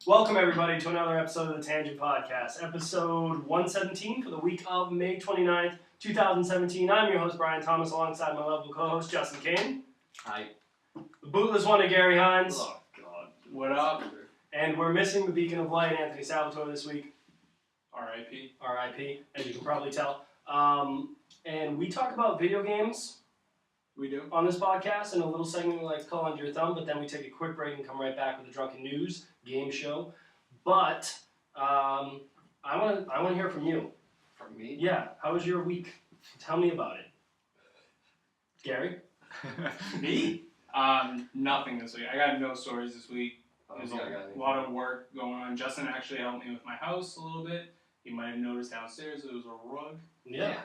Welcome, everybody, to another episode of the Tangent Podcast, episode 117 for the week of May 29th, 2017. I'm your host, Brian Thomas, alongside my lovely co-host, Justin Kane. Hi. The bootless one of Gary Hines. Oh, God. What up? And we're missing the beacon of light, Anthony Salvatore, this week. R.I.P. R.I.P., as you can probably tell. And we talk about video games. We do. On this podcast, in a little segment we like to call Under Your Thumb, but then we take a quick break and come right back with a drunken news game show. But I want to hear from you. From me? Yeah. How was your week? Tell me about it. Gary? Me? Nothing this week. I got no stories this week. There's a lot of work going on. Justin actually helped me with my house a little bit. You might have noticed downstairs there was a rug. Yeah,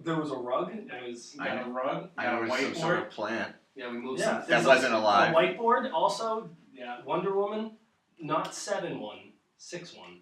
there was a rug. Got a rug. I Got a noticed some whiteboard. sort of plant. Yeah, we moved Yeah, some. That wasn't alive. A whiteboard, also Yeah, Wonder Woman, not 7-1, 6-1.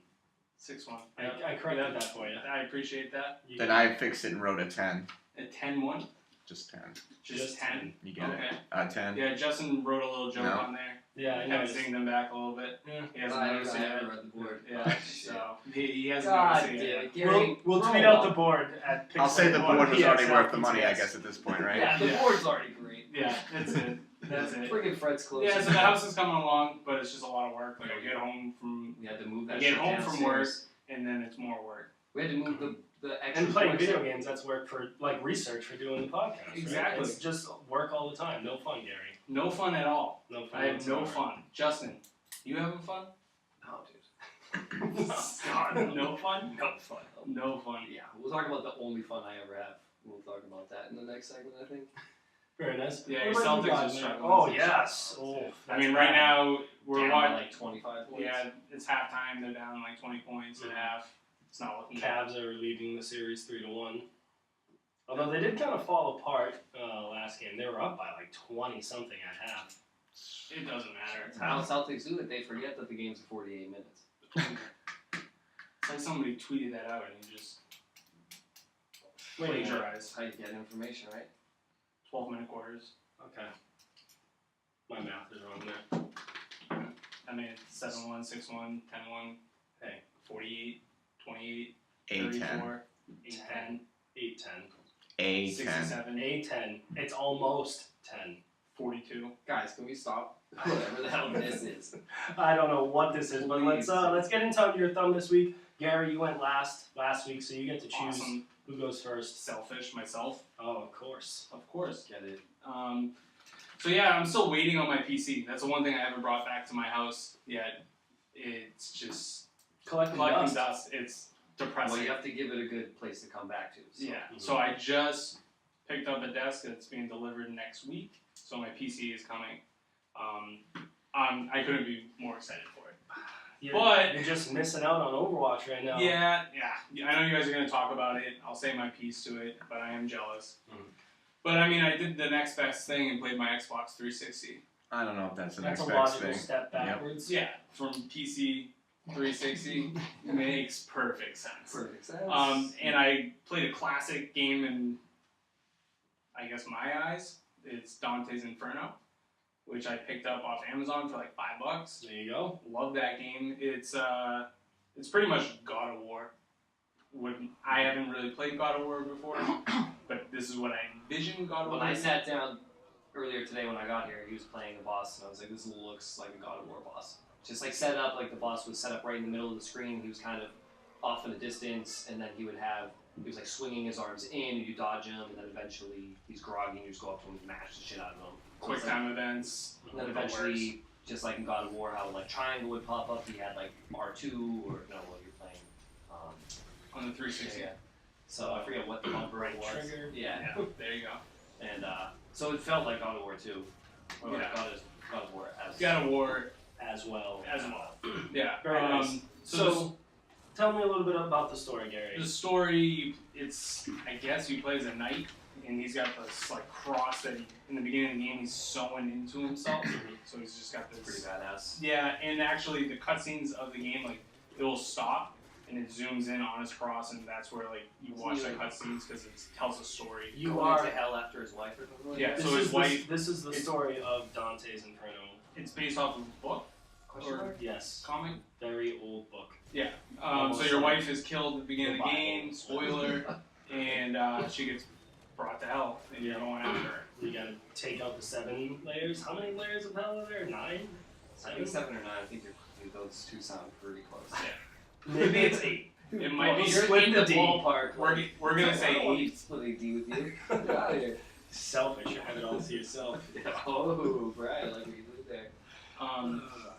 6-1. I corrected that for you. I appreciate that. Then I fixed it and wrote a 10. A 10-1 Just 10. Just 10. You get Okay. it? 10. Yeah, Justin wrote a little joke No. on there. Yeah, I Kind know. of sing them back a little bit. Yeah. He hasn't I noticed it yet. haven't read the board. Yeah, so he hasn't God noticed damn it yet. it, Gary. We'll grow tweet out up. the board at I'll say the board was already worth the money, I PXL. guess, at this point, right? Yeah, the Yeah. board's already great. Yeah, that's it. That's it. Friggin' Fred's close. Yeah, so the house is coming along, but it's just a lot of work. Like I get home from, We had to move that I get shit home from work, downstairs. and then it's more work. We had to move the extra And playing boards. video games, that's work for, like, research for doing the podcast. Right? Exactly. It's just work all the time. No fun, Gary. No fun at all. No fun. I have no whatsoever. fun. Justin, you having fun? No, dude. God, no fun? No fun. No fun. Yeah, we'll talk about the only fun I ever have. We'll talk about that in the next segment, I think. Very nice. Yeah, What your about you Celtics guys, are man? struggling. Oh, yes. Oh, I that's mean, right bad. now, we're Down by watching. like 25 points. Yeah, it's halftime. They're down like 20 points at half. It's not looking good. Cavs are leading the series 3-1. Although they did kind of fall apart last game. They were up by like 20 something at half. It doesn't matter. That's how Celtics do it. They forget that the game's 48 minutes. It's like somebody tweeted that out and you just Wait, plagiarize. How you get information, right? 12-minute quarters. Okay. My math is wrong there. I mean, it's 7-1, 6-1, 10-1, Hey, 48, 28, 8-10. 34, 8-10, 8-10. 8-10. 67, 8-10. It's almost 10. 42. Guys, can we stop? Whatever the hell this is. I don't know what this is, but Please. let's get into Under Your Thumb this week. Gary, you went last week, so you get to choose Awesome. who goes first. Selfish myself. Oh, of course. Of course. Get it. So yeah, I'm still waiting on my PC. That's the one thing I haven't brought back to my house yet. It's just Collecting collecting dust. dust. It's depressing. Well, you have to give it a good place to come back to. So. Yeah. So I just picked up a desk that's being delivered next week. So my PC is coming. I couldn't be more excited for it. But- You're just missing out on Overwatch right now. Yeah. I know you guys are going to talk about it. I'll say my piece to it, but I am jealous. Mhm. But I mean, I did the next best thing and played my Xbox 360. I don't know if that's the That's next a best logical thing. step backwards. Yeah, from PC 360 makes perfect sense. Perfect sense. And I played a classic game in, I guess, my eyes. It's Dante's Inferno, which I picked up off Amazon for like $5. There you go. Love that game. It's pretty much God of War. I haven't really played God of War before, but this is what I envision God of War. When I sat down earlier today when I got here, he was playing the boss, and I was like, this looks like a God of War boss. Just like set up, like the boss was set up right in the middle of the screen. He was kind of off in the distance, and then he was like swinging his arms in, and you dodge him, and then eventually he's groggy, and you just go up to him and mash the shit out of him. Quick time events. And then eventually, just like in God of War, how like triangle would pop up, he had like R2 or no, what you're playing. On the 360. Yeah. So I forget what the bumper Right was. trigger. Yeah. Yeah, there you go. And so it felt like God of War 2. Or Yeah. like God of War as God of War As well. as well. Yeah. Very nice. So So, tell me a little bit about the story, Gary. the story, it's, I guess you play as a knight, and he's got this like cross that in the beginning of the game he's sewing into himself. So he's just got pretty this. badass. Yeah, and actually the cutscenes of the game, like it will stop and it zooms in on his cross, and that's where like you watch the cutscenes because it tells a story. You Going are. into hell after his wife or something like Yeah. that? So his wife. This is the story of Dante's Inferno. It's based off of a book or Yes. comic? Very old book. Yeah. Almost So your like wife is killed at the beginning of the game, spoiler, and she gets brought to hell, and you're going after her. You gotta take out the 7 layers. How many layers of hell are there? 9? I think 7 or 9. I think those two sound pretty close. Yeah. Maybe it's 8. It might be. You're in the ballpark. We're gonna say I don't want to 8. split a D with you. Get out of here. Selfish. You have it all to yourself. Oh, Brian, like what you did there.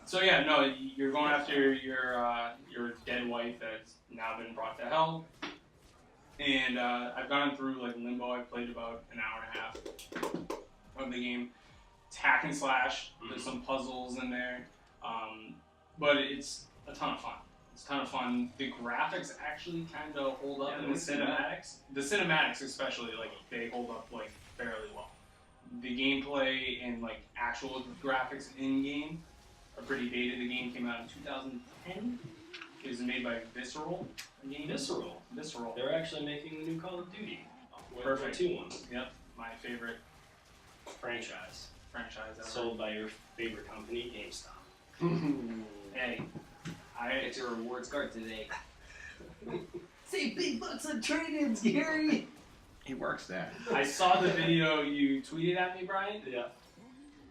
So yeah, no, you're going after your dead wife that's now been brought to hell. And I've gone through like Limbo. I've played about an hour and a half of the game. It's hack and slash. There's some puzzles in there, but it's a ton of fun. It's a ton of fun. The graphics actually kind of hold up in the cinematics. The cinematics, especially, like they hold up like fairly well. The gameplay and like actual graphics in game are pretty dated. The game came out in 2010. It was made by Visceral. Visceral. They're actually making the new Call of Duty. Perfect. 2 one. Yep, my favorite Franchise. franchise ever. Sold by your favorite company, GameStop. Hey, Get your rewards card today. Save big bucks on trade-ins, Gary. He works there. I saw the video you tweeted at me, Brian. Yeah.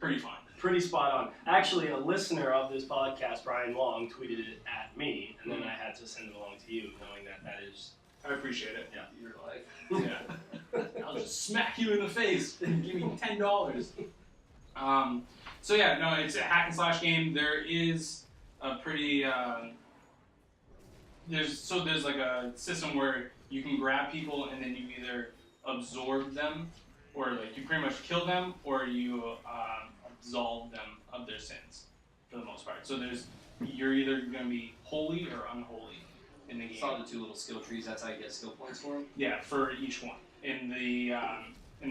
Pretty fun. Pretty spot on. Actually, a listener of this podcast, Brian Long, tweeted it at me, and then I had to send it along to you, knowing that is... I appreciate it. Yeah. Your life. Yeah. I'll just smack you in the face and give me $10. So yeah, no, it's a hack and slash game. There is a pretty there's like a system where you can grab people and then you either absorb them, or like you pretty much kill them, or you absolve them of their sins for the most part. So you're either going to be holy or unholy in the game. Saw the 2 little skill trees. That's how you get skill points for them. Yeah, for each one. And they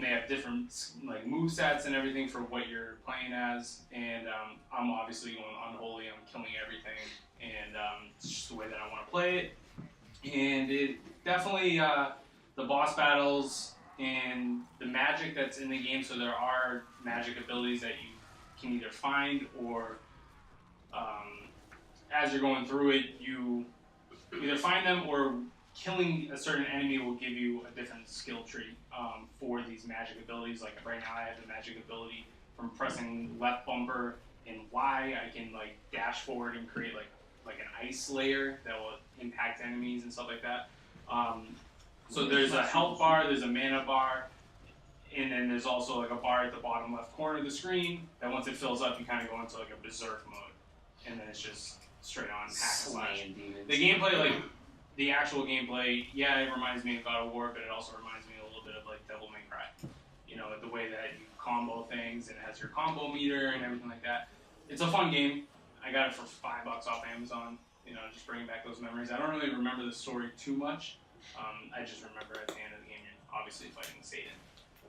have different like move sets and everything for what you're playing as. And I'm obviously going unholy. I'm killing everything, and it's just the way that I want to play it. And it definitely the boss battles and the magic that's in the game. So there are magic abilities that you can either find, or as you're going through it, you either find them, or killing a certain enemy will give you a different skill tree for these magic abilities. Like right now I have the magic ability from pressing left bumper and Y, I can like dash forward and create like an ice layer that will impact enemies and stuff like that. So there's a health bar, there's a mana bar, and then there's also like a bar at the bottom left corner of the screen that once it fills up, you kind of go into like a berserk mode, and then it's just straight on hack and slash. Demons. The gameplay, like the actual gameplay, yeah, it reminds me of God of War, but it also reminds me a little bit of like Devil May Cry. You know, the way that you combo things, and it has your combo meter and everything like that. It's a fun game. I got it for $5 off Amazon. You know, just bringing back those memories. I don't really remember the story too much. I just remember at the end of the game, you're obviously fighting Satan.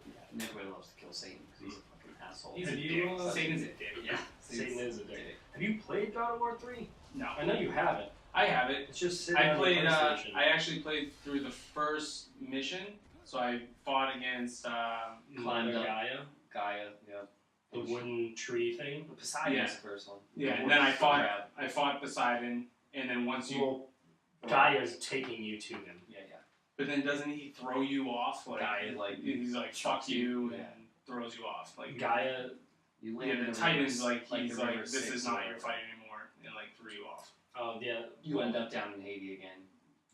Yeah, everybody loves to kill Satan because he's a fucking asshole. He's a Have dick. you, Satan's a dick. Yeah, Satan is a dick. Have you played God of War 3? No. I know you haven't. I have it. It's just sitting I on played. the PlayStation. I actually played through the first mission. So I fought against. Climbed up Gaia, yeah. the wooden tree thing. Poseidon's Yeah. the first one. Yeah, and then I fought Poseidon, and then once you. Well, Gaia's taking you to him. Yeah. But then doesn't he throw you off? Like, Gaia, like, he's like fuck you and throws you off. Like Gaia. You Yeah, the Titan's like he's the like River this Styx is or not whatever. your fight anymore, and like threw you off. Oh yeah. You end up down in Haiti again.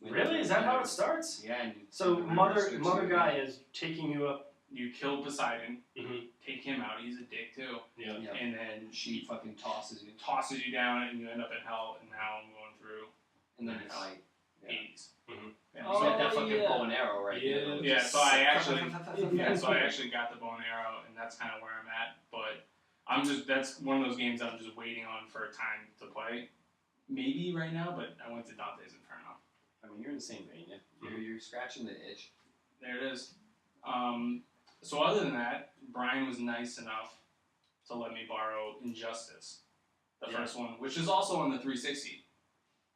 Really? Is that how it starts? Yeah. And So the river Mother Styx you Gaia is taking you up. You kill Poseidon, Mm-hmm. take him out. He's a dick too, Yeah. Yeah. and then She fucking tosses you. tosses you down, and you end up in hell. And now I'm going through And then you Nice. fight. Yeah. Hades. Mhm. Yeah, You Oh, got that fucking yeah. bow and arrow right Yeah. there. Yeah, so I actually Yeah. actually got the bow and arrow, and that's kind of where I'm at. But that's one of those games I'm just waiting on for a time to play. Maybe right now, but I went to Dante's Inferno. I mean, you're in the same vein. Yeah. You're scratching the itch. There it is. So other than that, Brian was nice enough to let me borrow Injustice, the Yeah. first one, which is also on the 360.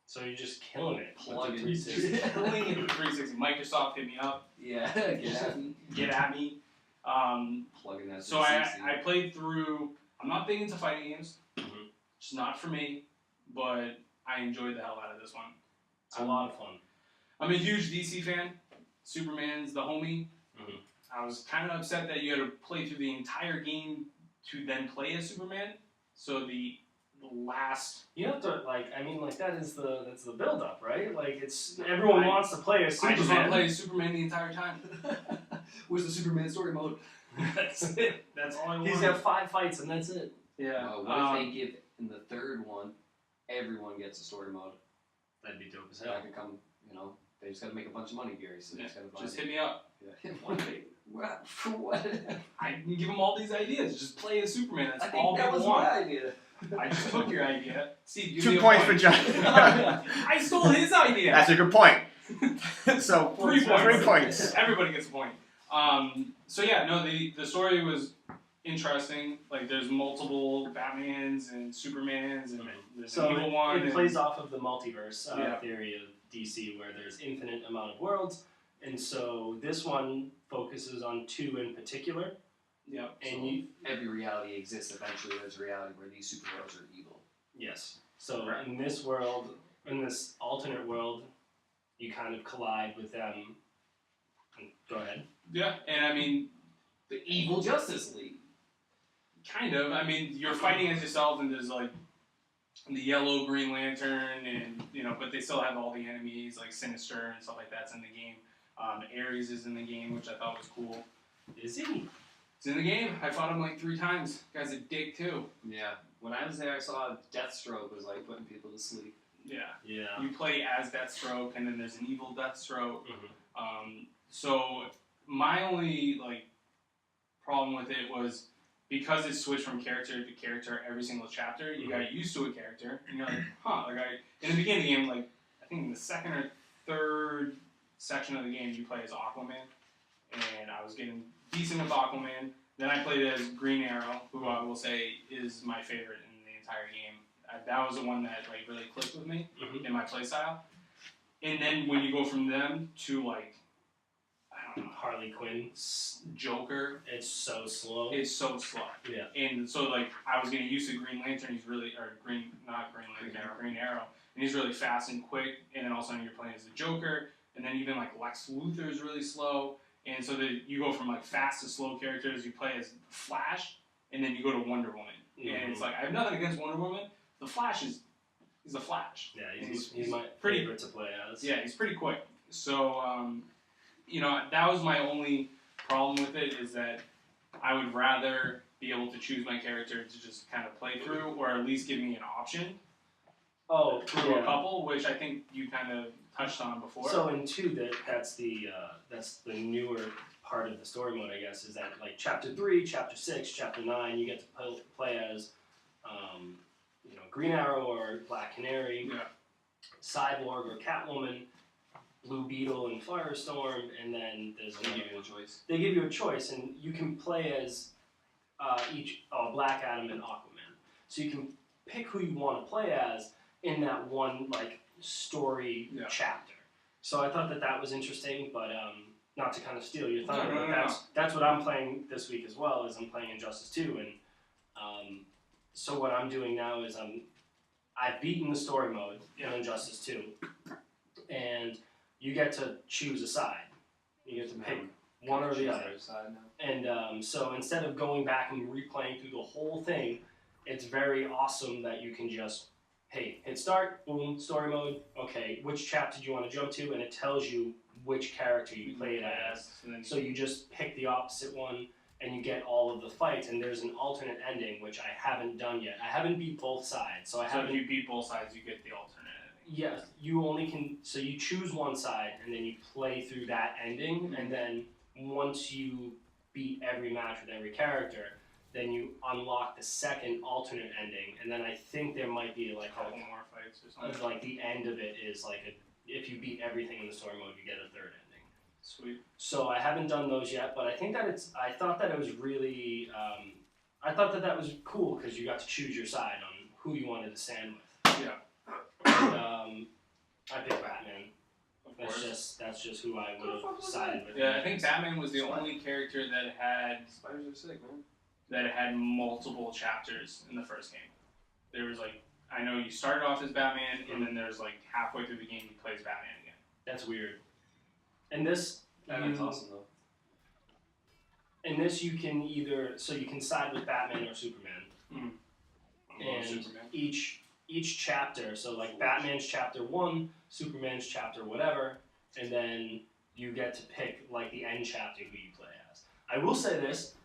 So you're just killing it. Plug with it. the 360. Killing it with 360. Microsoft hit me up. Yeah. Get at me. Get at me. Plugging that. So I played through. I'm not big into fighting games. Mhm. Just not for me, but I enjoyed the hell out of this one. It's a lot of fun. I'm a huge DC fan. Superman's the homie. Mm-hmm. I was kind of upset that you had to play through the entire game to then play as Superman. So the last... You have to, that's the build-up, right? Like, it's... Everyone wants to play as Superman. I just want to play as Superman the entire time. Where's the Superman story mode? That's it. That's all I want. He's got 5 fights, and that's it. Yeah. What if they give, in the third one, everyone gets a story mode? That'd be dope as So hell. I can come, they just gotta make a bunch of money, Gary, so they just hit me up. Yeah. One day. What? For what? I can give them all these ideas. Just play as Superman. That's I all think that they was want. my idea. I just took your idea. Steve, give 2 me a points point. for John. I stole his idea. That's a good point. So 3 points. 3 points. Everybody gets a point. So yeah, no, the story was interesting. Like, there's multiple Batmans and Supermans, and there's an evil one. It plays off of the multiverse Yeah. theory of DC, where there's infinite amount of worlds, and so this one focuses on 2 in particular. Yeah. And every reality exists. Eventually, there's a reality where these superheroes are evil. Yes. So Right. in this world, in this alternate world, you kind of collide with them. Go ahead. Yeah, and I mean, The evil Justice League. kind of. I mean, you're fighting as yourself, and there's like the yellow Green Lantern, and but they still have all the enemies like Sinister and stuff like that's in the game. Ares is in the game, which I thought was cool. Is he? It's in the game. I fought him like 3 times. Guy's a dick too. Yeah. When I was there, I saw Deathstroke was like putting people to sleep. Yeah. Yeah. You play as Deathstroke, and then there's an evil Deathstroke. Mm-hmm. So my only problem with it was because it switched from character to character every single chapter. You got used to a character, and you're like, huh. In the beginning of the game, I think in the second or third section of the game, you play as Aquaman, and I was getting decent with Aquaman. Then I played as Green Arrow, who I will say is my favorite in the entire game. That was the one that really clicked with me in my playstyle. And then when you go from them to I don't know, Harley Quinn. Joker, It's so slow. it's so slow. Yeah. And so I was getting used to Green Lantern. He's really Green Arrow, and he's really fast and quick. And then all of a sudden you're playing as the Joker, and then even Lex Luthor is really slow. And so you go from fast to slow characters. You play as Flash, and then you go to Wonder Woman. Mm-hmm. And it's I have nothing against Wonder Woman. The Flash he's the Flash. Yeah, he's my pretty favorite to play as. Yeah, he's pretty quick. So that was my only problem with it, is that I would rather be able to choose my character to just kind of play through, or at least give me an option through a couple, which I think you kind of touched on before. So in 2, that's the newer part of the story mode, I guess, is that chapter 3, chapter 6, chapter 9, you get to play as Green Arrow or Black Canary, Cyborg or Catwoman, Blue Beetle and Firestorm, and then there's They another give you a one. choice. They give you a choice, and you can play as Black Adam and Aquaman. So you can pick who you want to play as in that one story chapter. So I thought that was interesting, but not to kind of steal your thunder, but that's what I'm playing this week as well. Is I'm playing Injustice 2, and so what I'm doing now is I've beaten the story mode in Injustice 2, and you get to choose a side. You get to pick one or the other. And so instead of going back and replaying through the whole thing, it's very awesome that you can just, hey, hit start, boom, story mode, okay, which chapter do you want to jump to? And it tells you which character you played as. So you just pick the opposite one, and you get all of the fights, and there's an alternate ending, which I haven't done yet. I haven't beat both sides, so if you beat both sides, you get the alternate ending. Yes, you only can, so you choose one side, and then you play through that ending, and then once you beat every match with every character, then you unlock the second alternate ending, and then I think there might be a couple more fights or something. the end of it is if you beat everything in the story mode, you get a third ending. Sweet. So I haven't done those yet, but I think that I thought that it was really, I thought that was cool because you got to choose your side on who you wanted to stand with. Yeah. And, I picked Batman. That's just who I would have sided with. Yeah, I think Batman was the only character that had Spiders are sick, man. multiple chapters in the first game. there was like, I know you started off as Batman, and then there's like halfway through the game he plays Batman again. That's weird. And this, That's awesome though. In this, you can you can side with Batman or Superman. And Superman. each chapter, so like Batman's chapter 1, Superman's chapter whatever, and then you get to pick like the end chapter who you play as. I will say this,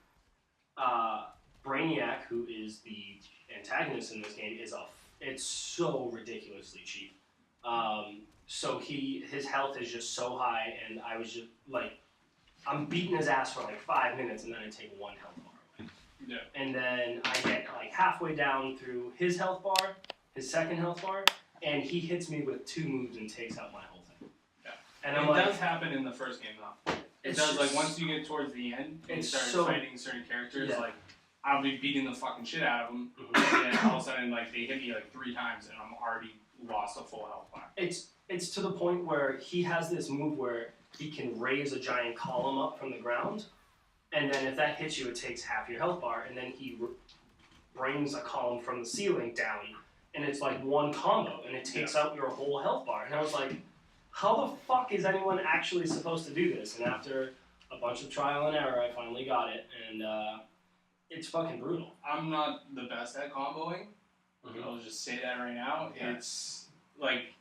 Brainiac, who is the antagonist in this game, it's so ridiculously cheap. So his health is just so high, and I was just like, I'm beating his ass for like 5 minutes, and then I take 1 health bar away. Yeah. And then I get like halfway down through his health bar, his second health bar, and he hits me with 2 moves and takes out my whole thing. Yeah. And it does happen in the first game though. It does, like once you get towards the end and you start fighting certain characters, like I'll be beating the fucking shit out of them, and then all of a sudden like they hit me like 3 times and I'm already lost a full health bar. It's to the point where he has this move where he can raise a giant column up from the ground, and then if that hits you, it takes half your health bar, and then he brings a column from the ceiling down, and it's like 1 combo, and it takes out your whole health bar. And I was like, how the fuck is anyone actually supposed to do this? And after a bunch of trial and error, I finally got it, and it's fucking brutal. I'm not the best at comboing. I'll just say that right now. Okay. It's like,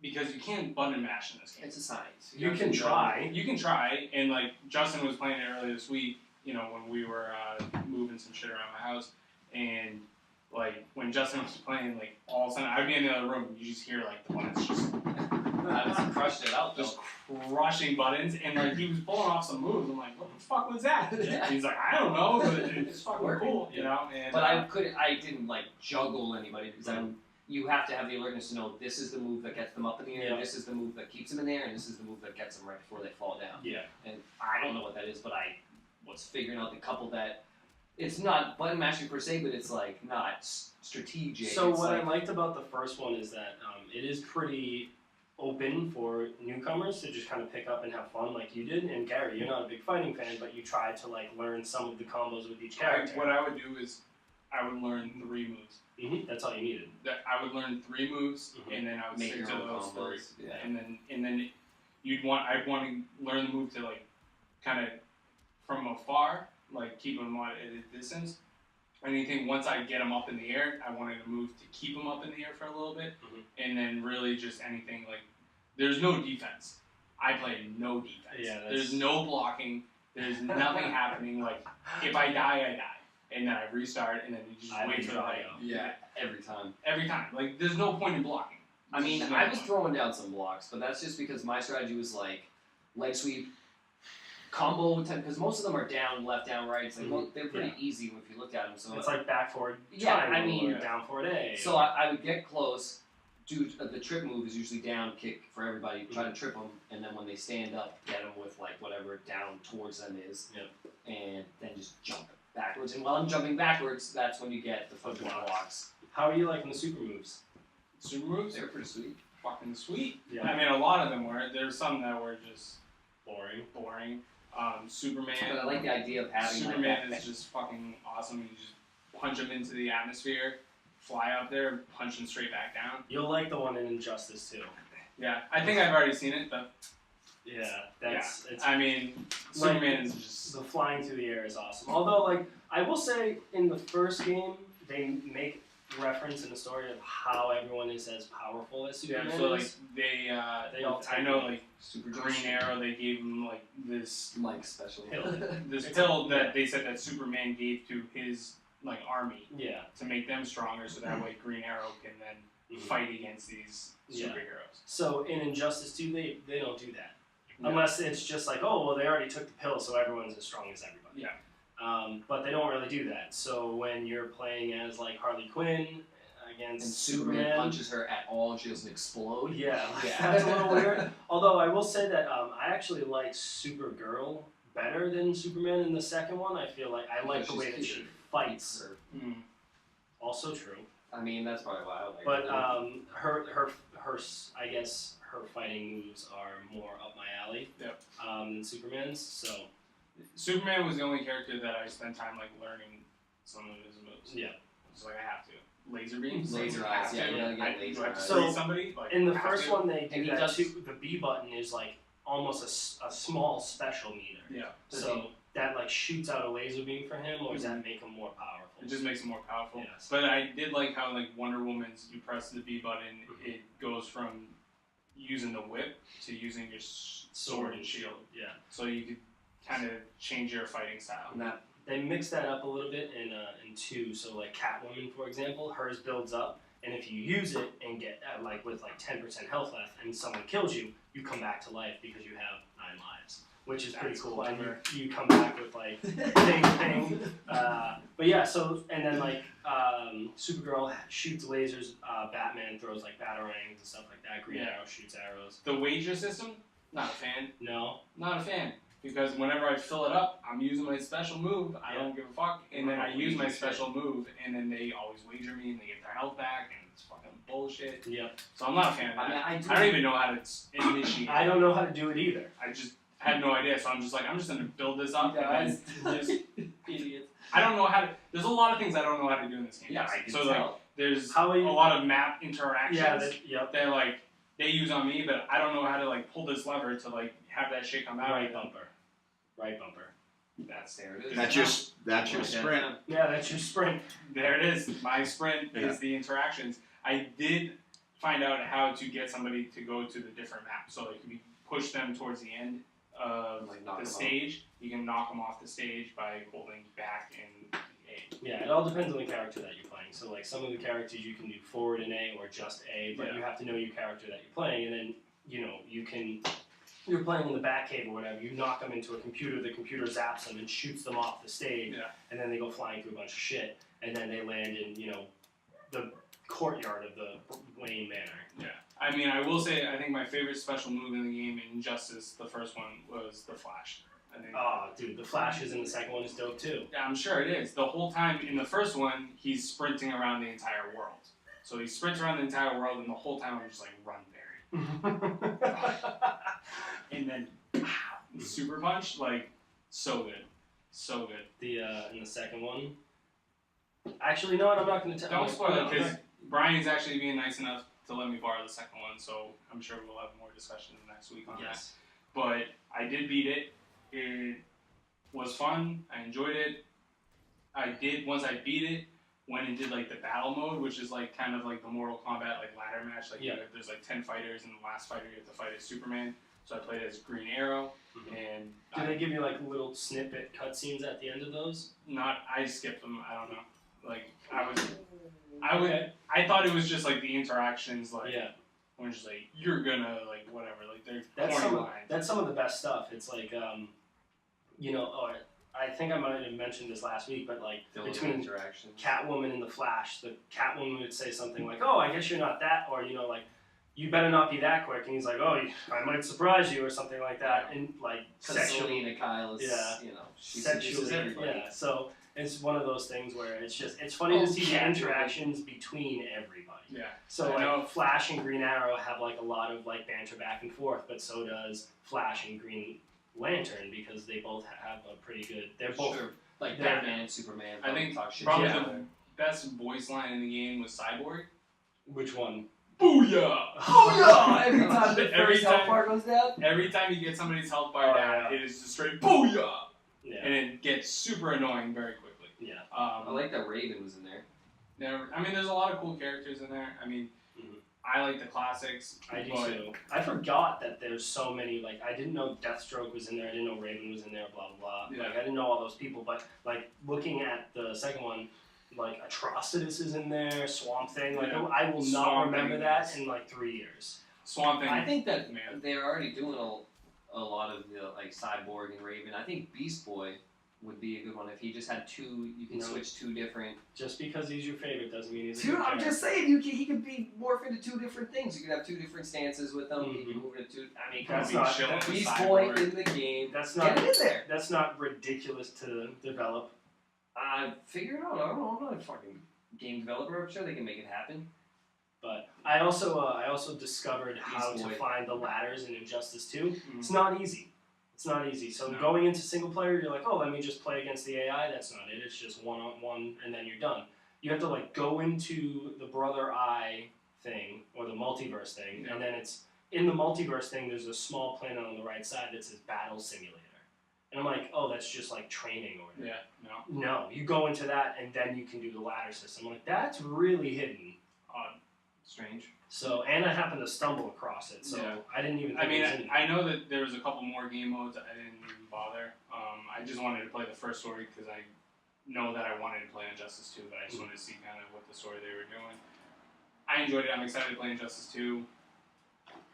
because you can't button mash in this game. It's a science. You can try. You can try, and like Justin was playing it earlier this week, you know, when we were moving some shit around my house, and like when Justin was playing, like all of a sudden I'd be in the other room, and you just hear like the buttons just I just crushed it out, just crushing buttons, and like he was pulling off some moves. I'm like, what the fuck was that? And he's like, I don't know, but it's fucking cool, you know. And, but I didn't like juggle anybody because you have to have the alertness to know this is the move that gets them up in the air, this is the move that keeps them in there, and this is the move that gets them right before they fall down. Yeah. And I don't know what that is, but I was figuring out the couple that it's not button mashing per se, but it's like not strategic. So it's what like, I liked about the first one is that it is pretty open for newcomers to just kind of pick up and have fun like you did. And Gary, you're not a big fighting fan, but you tried to like learn some of the combos with each character. What I would do is I would learn 3 moves. That's all you needed. That I would learn 3 moves, and then I would make stick to those combos. 3. Yeah. And then I'd want to learn the move to like kind of from afar, like keep them at a distance. Anything once I get them up in the air, I wanted to move to keep them up in the air for a little bit, and then really just anything like there's no defense. I play no defense. Yeah, there's no blocking. There's nothing happening. Like if I die, I die. And then I restart, and then you just wait for the light. Yeah, every time. Every time. Like, there's no point in blocking. I mean, I was throwing down some blocks, but that's just because my strategy was like leg sweep, combo, because most of them are down, left, down, right. It's like, they're pretty easy if you look at them. So it's like back forward, down forward A. So I would get close. Do the trip move is usually down kick for everybody. Try to trip them, and then when they stand up, get them with like whatever down towards them is, and then just jump backwards. And while I'm jumping backwards, that's when you get the fucking blocks. How are you liking the super moves? Super moves? They're pretty sweet. Fucking sweet. Yeah. I mean, a lot of them were. There's some that were just boring. Superman. But I like the idea of having Superman is just fucking awesome. You just punch him into the atmosphere, fly up there, punch him straight back down. You'll like the one in Injustice too. Yeah, I think I've already seen it, but it's. I mean, Superman is just the flying through the air is awesome. Although, like I will say, in the first game, they make reference in the story of how everyone is as powerful as Superman. Yeah, so like they all. I know like Super Green Arrow. They gave him like this like special pill. This pill that they said that Superman gave to his like army. Yeah. To make them stronger, so that way Green Arrow can then fight against these superheroes. So in Injustice 2, they don't do that. Unless it's just like, oh, well, they already took the pill, so everyone's as strong as everybody. Yeah. But they don't really do that. So when you're playing as, like, Harley Quinn against and Superman punches her at all, and she doesn't explode. Yeah, that's a little weird. Although I will say that I actually like Supergirl better than Superman in the second one. I feel like I like the way that she fights. Also true. I mean, that's probably why I like her. But her I guess her fighting moves are more up my alley. Yep. Than Superman's. So Superman was the only character that I spent time like learning some of his moves. Yeah. just like I have to. Laser beams, Laser like, eyes, yeah, you gotta get laser eyes. So somebody like in the have first to. one, they And do he that does- too. The B button is like almost a small special meter. Yeah, So that like shoots out a laser beam for him, or does that make him more powerful? it just makes it more powerful. Yes. But I did like how like Wonder Woman's, you press the B button, it goes from using the whip to using your sword and shield. Yeah. So you could kind of change your fighting style. And that They mix that up a little bit in 2. So like Catwoman, for example, hers builds up, and if you use it and get like with like 10% health left, and someone kills you, you come back to life because you have 9 lives, which is pretty That's cool. clever. And you come back with like ping. But yeah, so and then like Supergirl shoots lasers, Batman throws like batarangs and stuff like that. Green Arrow shoots arrows. The wager system, not a fan. No. Not a fan. Because whenever I fill it up, I'm using my special move. I don't give a fuck. And then I use my special move, and then they always wager me, and they get their health back, and it's fucking bullshit. Yeah. So I'm not a fan of that. I I don't even know how to initiate. I don't know how to do it either. I just had no idea. So I'm just like, I'm just gonna build this up. guys, And just, idiots. I don't know how to. There's a lot of things I don't know how to do in this game. Yeah, I can so tell. like, there's How are a you- lot of map interactions. Yeah. Yep. that like they use on me, but I don't know how to like pull this lever to like have that shit come out. Right bumper. Right bumper. There it is. That's your sprint. Yeah, that's your sprint. There it is. My sprint Yeah. is the interactions. I did find out how to get somebody to go to the different maps. So like if you push them towards the end of Like knock the them stage, you can knock them off the stage by holding back and A. Yeah, it all depends on the character that you're playing. So like some of the characters you can do forward and A or just A, but you have to know your character that you're playing, and then you're playing in the Batcave or whatever, you knock them into a computer, the computer zaps them and shoots them off the stage, and then they go flying through a bunch of shit, and then they land in, the courtyard of the Wayne Manor. Yeah. I mean, I will say, I think my favorite special move in the game, Injustice, the first one, was the Flash. I think. Oh, dude, the flashes in the second one is dope too. Yeah, I'm sure it is. The whole time in the first one, he's sprinting around the entire world. So he sprints around the entire world, and the whole time I'm just like, run, Barry. And then, super punch, like, so good. So good. In the second one. Actually, no, I'm not going to tell. Don't spoil it, because Brian's actually being nice enough to let me borrow the second one, so I'm sure we'll have more discussion next week on that. But I did beat it. It was fun. I enjoyed it. Once I beat it, went and did like the battle mode, which is like kind of like the Mortal Kombat like ladder match. Like there's like 10 fighters, and the last fighter you have to fight as Superman. So I played as Green Arrow, and do they give you like little snippet cutscenes at the end of those? I skipped them. I don't know. Like I thought it was just like the interactions, like when it's just like you're gonna like whatever, like they're corny lines. That's some of the best stuff. It's like I think I might have mentioned this last week, but like between Catwoman and the Flash, the Catwoman would say something like, "Oh, I guess you're not that," or like, "You better not be that quick," and he's like, "Oh, I might surprise you," or something like that, and like sexually, Selena Kyle is, she sexually, seduces everybody. yeah. So it's one of those things where it's funny to see the interactions between everybody. Yeah. So like Flash and Green Arrow have like a lot of like banter back and forth, but so does Flash and Green Lantern, because they both have a pretty good. They're both like Batman and Superman. I think talk shit probably the best voice line in the game was Cyborg. Which one? Booyah! Booyah! Every time the first health bar goes down. Every time you get somebody's health bar down, it is just straight booyah! Yeah. And it gets super annoying very quickly. Yeah. I like that Raven was in there. There's a lot of cool characters in there. I mean, I like the classics. I do too. I forgot that there's so many. Like, I didn't know Deathstroke was in there. I didn't know Raven was in there. Blah blah blah. Yeah. Like, I didn't know all those people. But like looking at the second one, like Atrocitus is in there. Swamp Thing. Like, I will not remember that in like 3 years. Swamp Thing. I think that they're already doing a lot of the like Cyborg and Raven. I think Beast Boy would be a good one if he just had two. You can switch two different. Just because he's your favorite doesn't mean he's. Dude, I'm just saying he could be morph into two different things. You could have two different stances with them. He can move into two. I mean, that's not Beast Boy in the game. That's not. Get it in there. That's not ridiculous to develop. Figure it out. I don't know. I'm not a fucking game developer. I'm sure they can make it happen. But I also discovered how to find the ladders in Injustice 2. It's not easy. It's not easy. So going into single player, you're like, oh, let me just play against the AI. That's not it. It's just one-on-one, and then you're done. you have to like go into the Brother Eye thing or the multiverse thing, and then it's in the multiverse thing. There's a small planet on the right side that says Battle Simulator, and I'm like, oh, that's just like training or whatever. No, you go into that and then you can do the ladder system. I'm like, that's really hidden. Strange. So, and I happened to stumble across it, so I didn't even think it was in there. I know that there was a couple more game modes. I didn't even bother. I just wanted to play the first story because I know that I wanted to play Injustice 2, but I just wanted to see kind of what the story they were doing. I enjoyed it. I'm excited to play Injustice 2.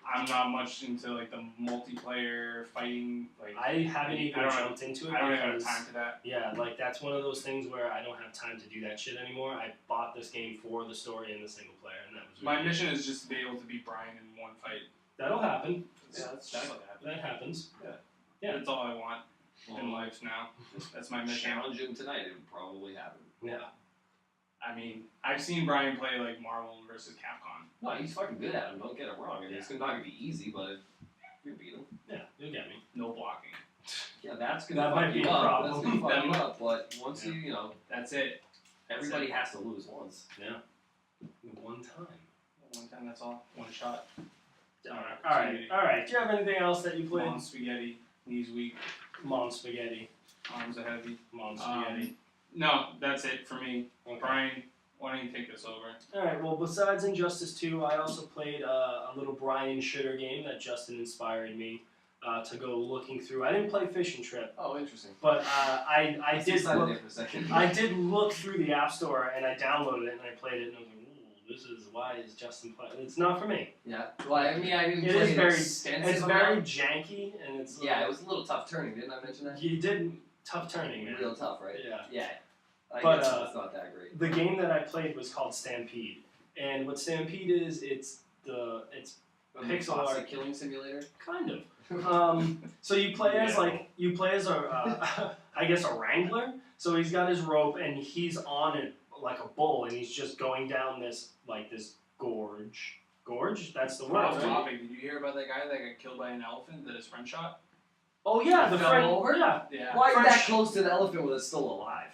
I'm not much into like the multiplayer fighting. Like I haven't even jumped into it. I don't even have time for that. Yeah, like that's one of those things where I don't have time to do that shit anymore. I bought this game for the story and the single player, and that was really my mission is just to be able to beat Brian in one fight. That'll happen. That happens. Yeah, that's all I want in life now. That's my mission. Challenge him tonight. It would probably happen. Yeah. I mean, I've seen Brian play like Marvel versus Capcom. No, he's fucking good at him. Don't get it wrong. I mean, it's not gonna be easy, but you beat him. Yeah, you'll get me. No blocking. Yeah, that's gonna That fuck might be you a up. problem. That's gonna fuck you up. But once you know, that's it. Everybody has to lose once. Yeah. One time. One time. That's all. One shot. All right. Do you have anything else that you played? Mom spaghetti. Knees weak. Mom spaghetti. Arms are heavy. Mom spaghetti. No, that's it for me. Okay. Brian, why don't you take this over? Alright, well, besides Injustice 2, I also played a little Brian shooter game that Justin inspired me to go looking through. I didn't play Fishing Trip. Oh, interesting. But I did look through the App Store, and I downloaded it, and I played it, and I was like, why is Justin playing? It's not for me. Yeah. Well, I mean, I didn't play it. It's very janky, and it's... it was a little tough turning, didn't I mention that? You did. Tough turning, man. Real tough, right? Yeah. Yeah. I But guess it's not that great. The game that I played was called Stampede, and what Stampede is, it's pixel art killing simulator. Kind of. So you play as I guess a wrangler. So he's got his rope and he's on it like a bull, and he's just going down this gorge. Gorge? That's the word. Off topic. Did you hear about that guy that got killed by an elephant that his friend shot? Oh yeah, the friend. Over? Yeah. Why are you that close to the elephant when it's still alive?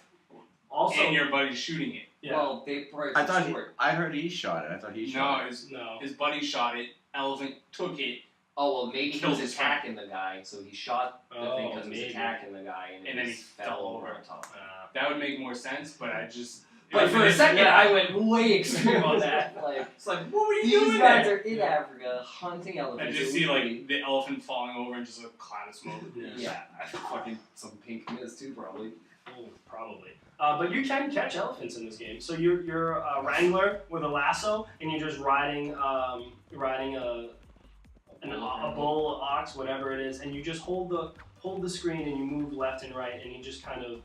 Also, and your buddy's shooting it. Yeah. Well, they probably. I heard he shot it. I thought he shot it. His buddy shot it. Elephant took it. Oh well, maybe he was attacking the guy, so he shot the thing because he was attacking the guy, and then he fell over on top. That would make more sense, but I just. But for a second, I went way extreme on that. Like, it's like, what were you doing? These guys are in Africa hunting elephants. I just see like the elephant falling over and just a cloud of smoke. Yeah, fucking some pink mist too, probably. Oh, probably. But you can catch elephants in this game. So you're a wrangler with a lasso, and you're just riding a bull, ox, whatever it is, and you just hold the screen and you move left and right, and you just kind of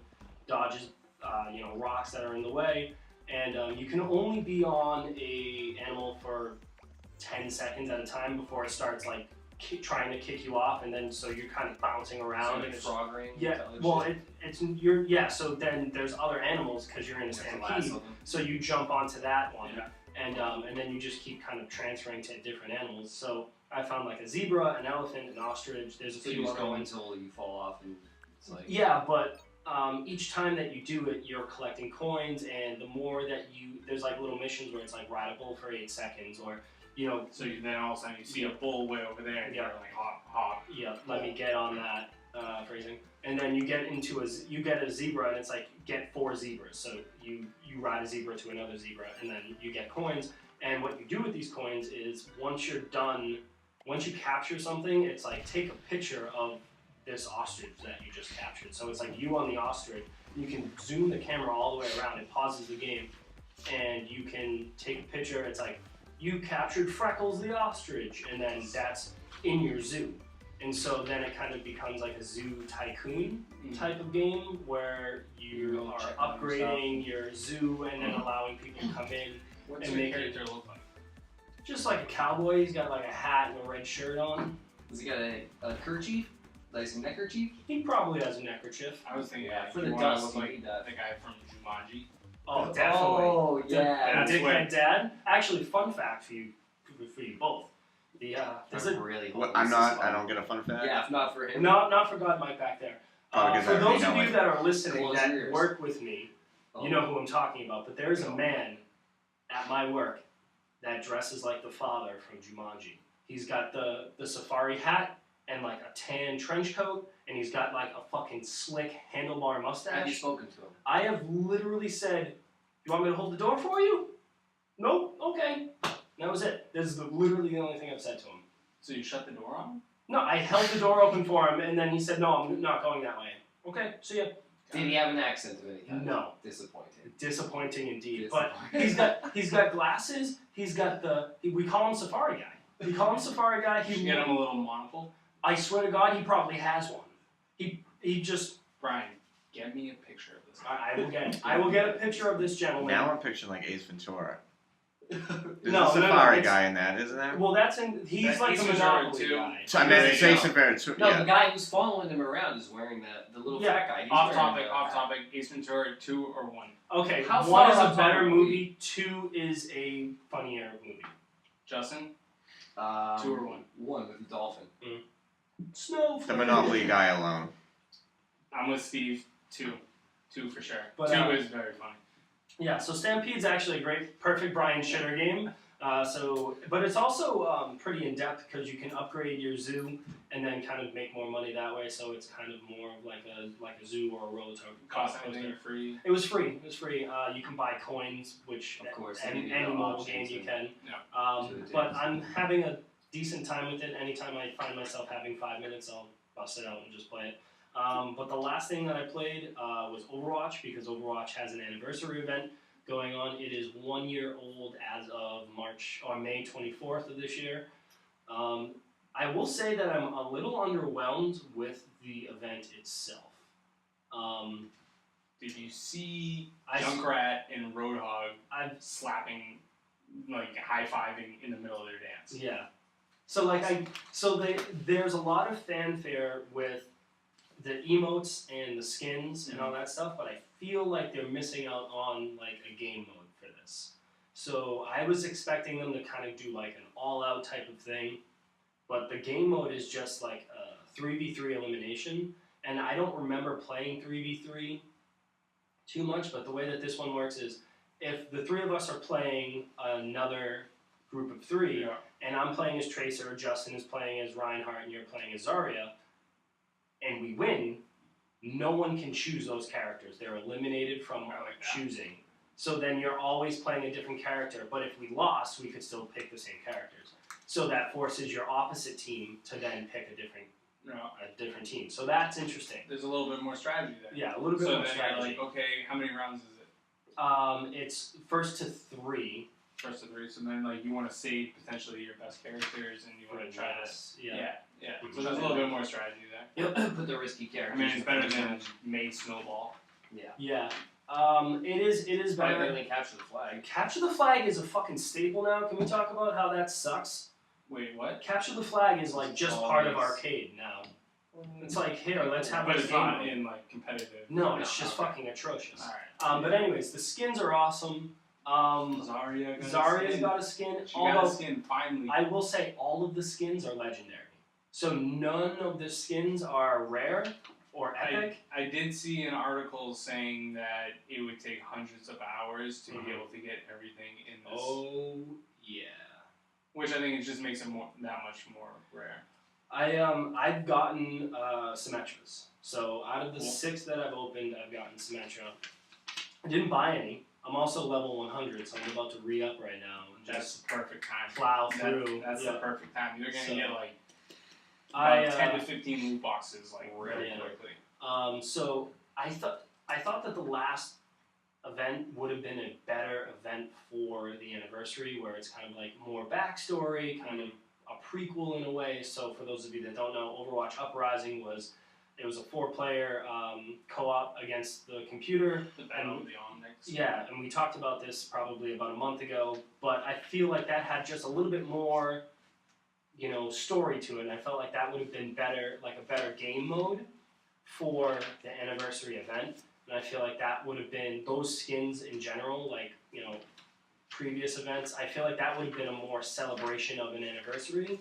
dodges rocks that are in the way, and you can only be on a animal for 10 seconds at a time before it starts like trying to kick you off, and then so you're kind of bouncing around. So and frog ring. Yeah. Well, So then there's other animals because you're in a stampede. So you jump onto that one, and then you just keep kind of transferring to different animals. So I found like a zebra, an elephant, an ostrich. There's a few you other ones. until you fall off, and it's like. Yeah, but. Each time that you do it, you're collecting coins, and the more that there's like little missions where it's like ride a bull for 8 seconds, or So then all of a sudden you see a bull way over there, and you're like hop. Yeah, let me get on that phrasing, and then you get a zebra, and it's like get 4 zebras. So you ride a zebra to another zebra, and then you get coins. And what you do with these coins is once you capture something, it's like take a picture of this ostrich that you just captured. So it's like you on the ostrich. You can zoom the camera all the way around. It pauses the game, and you can take a picture. It's like you captured Freckles the ostrich, and then that's in your zoo. And so then it kind of becomes like a zoo tycoon type of game where you are upgrading your zoo and then allowing people to come in. What's your character look like? Just like a cowboy. He's got like a hat and a red shirt on. Does he got a kerchief? Like some neckerchief? He probably has a neckerchief. I was thinking for the dust. Look like the guy from Jumanji. Oh, definitely. Oh, yeah. Dickhead Dad. Actually, fun fact for you both. I don't get a fun fact. Yeah, if not for him. Not for God Mike back there. For those of you that are listening that work with me, You know who I'm talking about. But there is a man at my work that dresses like the father from Jumanji. He's got the safari hat and like a tan trench coat, and he's got like a fucking slick handlebar mustache. Have you spoken to him? I have literally said, "You want me to hold the door for you?" Nope. Okay. That was it. This is literally the only thing I've said to him. So you shut the door on him? No, I held the door open for him, and then he said, "No, I'm not going that way." Okay, see ya. Did he have an accent of any kind? No. Disappointing. Disappointing indeed. But he's got glasses. He's got we call him Safari Guy. We call him Safari Guy. You get him a little monocle. I swear to God, he probably has one. He just. Brian, get me a picture of this. I will get a picture of this gentleman. Now I'm picturing like Ace Ventura. There's No, a Safari guy in that, isn't there? Well, he's like the Monopoly guy. So I mean, it's Ace Ventura too. No, the guy who's following him around is wearing the little fat guy. He's off topic. Ace Ventura 2 or 1? Okay, How 1 is far a off better topic movie. 2 is a funnier movie. Justin? 2 or 1? 1 with the dolphin. Snowflake. The Monopoly guy alone. I'm with Steve. 2. 2 for sure. But, 2 is very funny. Yeah, so Stampede's actually a great, perfect Brian Shitter game. But it's also pretty in depth because you can upgrade your zoo and then kind of make more money that way. So it's kind of more of like a zoo or a roller Cost coaster. anything free? It was free. You can buy coins, which of course any mobile game you can. Yeah. But I'm having a decent time with it. Anytime I find myself having 5 minutes, I'll bust it out and just play it. But the last thing that I played was Overwatch because Overwatch has an anniversary event going on. It is 1 year old as of May 24th of this year. I will say that I'm a little underwhelmed with the event itself. Did you see Junkrat and Roadhog slapping, like high-fiving in the middle of their dance? Yeah. There's a lot of fanfare with the emotes and the skins and all that stuff, but I feel like they're missing out on like a game mode for this. So I was expecting them to kind of do like an all-out type of thing, but the game mode is just like a 3v3 elimination, and I don't remember playing 3v3 too much, but the way that this one works is if the 3 of us are playing another group of 3, and I'm playing as Tracer, Justin is playing as Reinhardt, and you're playing as Zarya, and we win, no one can choose those characters. They're eliminated from choosing. So then you're always playing a different character, but if we lost, we could still pick the same characters. So that forces your opposite team to then pick a different team. So that's interesting. There's a little bit more strategy there. Yeah, a little bit more strategy. So then you're like, okay, how many rounds is it? It's first to 3. First to 3, so then like you want to save potentially your best characters and you want to try this. Yeah. So there's a little bit more strategy there. Yep. Put the risky characters. I mean, it's better than Made Snowball. Yeah. It is better. Better than Capture the Flag. Capture the Flag is a fucking staple now. Can we talk about how that sucks? Wait, what? Capture the Flag is like just part of arcade now. It's like, here, let's have But this it's game not mode. in like competitive. No, it's just fucking atrocious. Alright. But anyways, the skins are awesome. Zarya's got a skin. She got a skin finally. I will say all of the skins are legendary. So none of the skins are rare or epic. I did see an article saying that it would take hundreds of hours to be able to get everything in this. Oh yeah. Which I think it just makes it that much more rare. I've gotten Symmetras. So out of the 6 that I've opened, I've gotten Symmetra. I didn't buy any. I'm also level 100, so I'm about to re-up right now. And That's the perfect time. Plow through. That's the perfect time. You're going to get like 10 to 15 loot boxes like really quickly. So I thought that the last event would have been a better event for the anniversary, where it's kind of like more backstory, kind of a prequel in a way. So for those of you that don't know, Overwatch Uprising was a 4-player co-op against the computer. The Battle of the Omnics. Yeah, and we talked about this probably about a month ago, but I feel like that had just a little bit more, story to it. And I felt like that would have been better, like a better game mode for the anniversary event. And I feel like that would have been, those skins in general, like, previous events, I feel like that would have been a more celebration of an anniversary.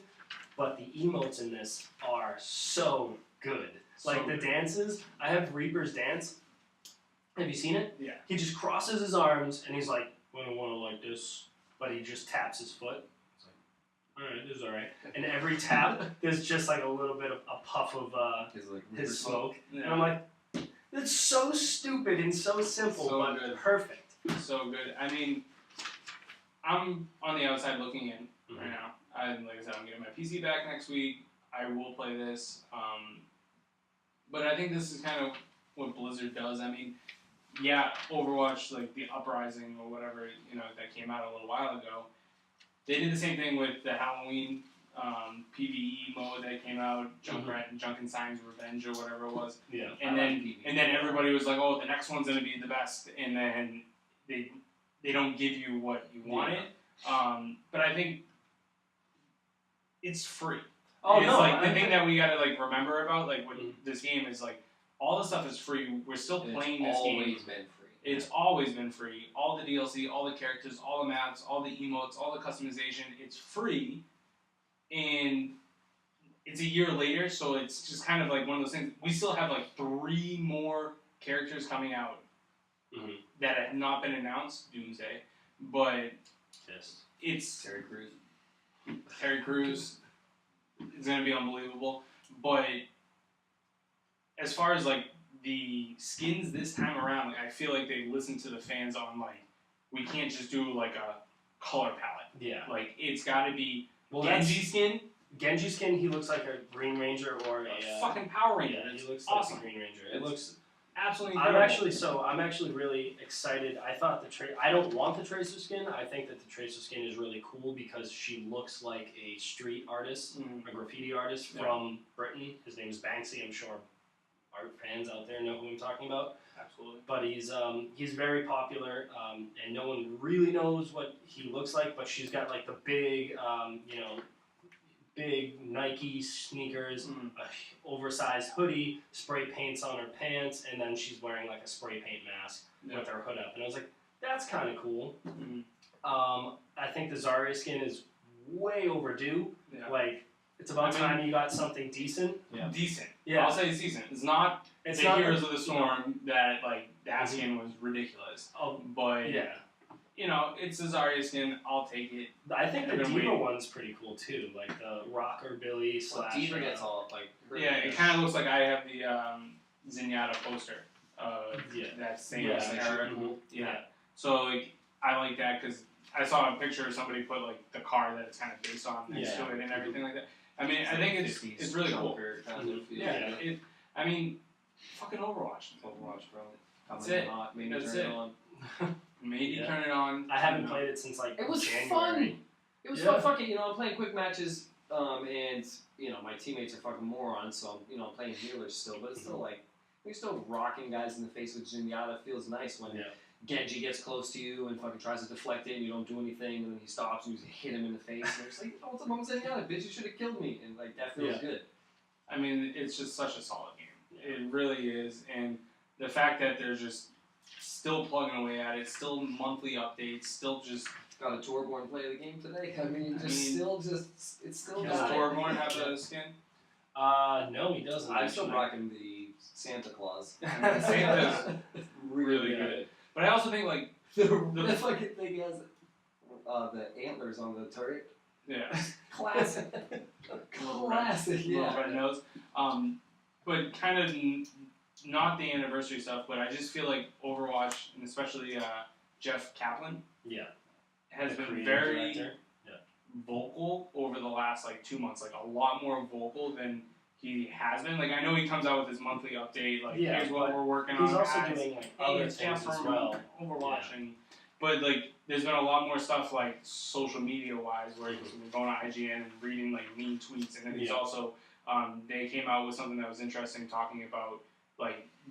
But the emotes in this are so good. Like the dances, I have Reaper's dance. Have you seen it? Yeah. He just crosses his arms and he's like, I don't want to like this, but he just taps his foot. It's like, all right, this is all right. And every tap, there's just like a little bit of a puff of his smoke. Yeah. And I'm like, that's so stupid and so simple, So but good. perfect. So good. I mean, I'm on the outside looking in right now. Like I said, I'm getting my PC back next week. I will play this. But I think this is kind of what Blizzard does. I mean, yeah, Overwatch, like the Uprising or whatever, that came out a little while ago. They did the same thing with the Halloween PvE mode that came out, Junkenstein's Revenge or whatever it was. Yeah. And then everybody was like, oh, the next one's gonna be the best, and then they don't give you what you wanted. But I think it's free. Oh, it's no, like the thing that we gotta like remember about like with Mhm. this game is like all the stuff is free. We're still playing this game. It's always been free. It's always been free. All the DLC, all the characters, all the maps, all the emotes, all the customization. It's free, and it's a year later, so it's just kind of like one of those things. We still have like 3 more characters coming out that have not been announced. Doomsday, but it's Terry Crews. It's gonna be unbelievable, but as far as like the skins this time around, like, I feel like they listened to the fans on like we can't just do like a color palette. Yeah. Like it's got to be Genji skin. Genji skin. He looks like a Green Ranger or a fucking Power Ranger. Yeah, he looks awesome. like a Green Ranger. It looks absolutely I'm incredible. actually really excited. I thought I don't want the Tracer skin. I think that the Tracer skin is really cool because she looks like a street artist, a graffiti artist from Britain. His name is Banksy. I'm sure art fans out there know who I'm talking about. Absolutely. But he's very popular, and no one really knows what he looks like. But she's got like the big, big Nike sneakers, a oversized hoodie, spray paints on her pants, and then she's wearing like a spray paint mask with her hood up. And I was like, that's kind of cool. I think the Zarya skin is way overdue. Yeah. Like, it's about time you got something decent. Yeah. Decent. Yeah. I'll say it's decent. It's not the Heroes of the Storm that, like, that skin was ridiculous. Oh, but, it's a Zarya skin. I'll take it. I think the Diva one's pretty cool, too. Like, the Rockabilly / Diva gets all, like... Yeah, it kind of looks like I have the Zenyatta poster. That same era. Yeah. So, like, I like that because I saw a picture of somebody put, like, the car that it's kind of based on next to it and everything like that. I mean, I think it's really cool. Kind of I mean, fucking Overwatch. Overwatch, bro. That's it. Maybe That's turn it. it on. Maybe turn it on. I haven't played it since, like, it was January. Fun. It was fun. Fuck it, I'm playing quick matches, and, my teammates are fucking morons, so I'm, playing healers still, but it's still, like, you're still rocking guys in the face with Zenyatta. Feels nice when Genji gets close to you and fucking tries to deflect it and you don't do anything, and then he stops and you hit him in the face, and you're just like, oh, what's up, I'm Zenyatta, bitch, you should have killed me, and, like, that feels good. I mean, it's just such a solid game. It really is, and the fact that they're just still plugging away at it, still monthly updates, still just... Got a Torbjorn play of the game today? It's still Does Torbjorn have a skin? No, he doesn't. I'm still rocking the Santa Claus. Santa's really good. But I also think, like... the fucking thing has the antlers on the turret. Yeah. Classic. Classic, yeah. Red nose. But kind of not the anniversary stuff, but I just feel like Overwatch, and especially Jeff Kaplan, has been very vocal over the last, 2 months. Like, a lot more vocal than he has been. Like, I know he comes out with his monthly update, like, here's what we're working on. He's also doing, other things as well. Overwatch. But, there's been a lot more stuff, social media-wise, where he's going on IGN and reading, mean tweets. And then he's also, they came out with something that was interesting, talking about,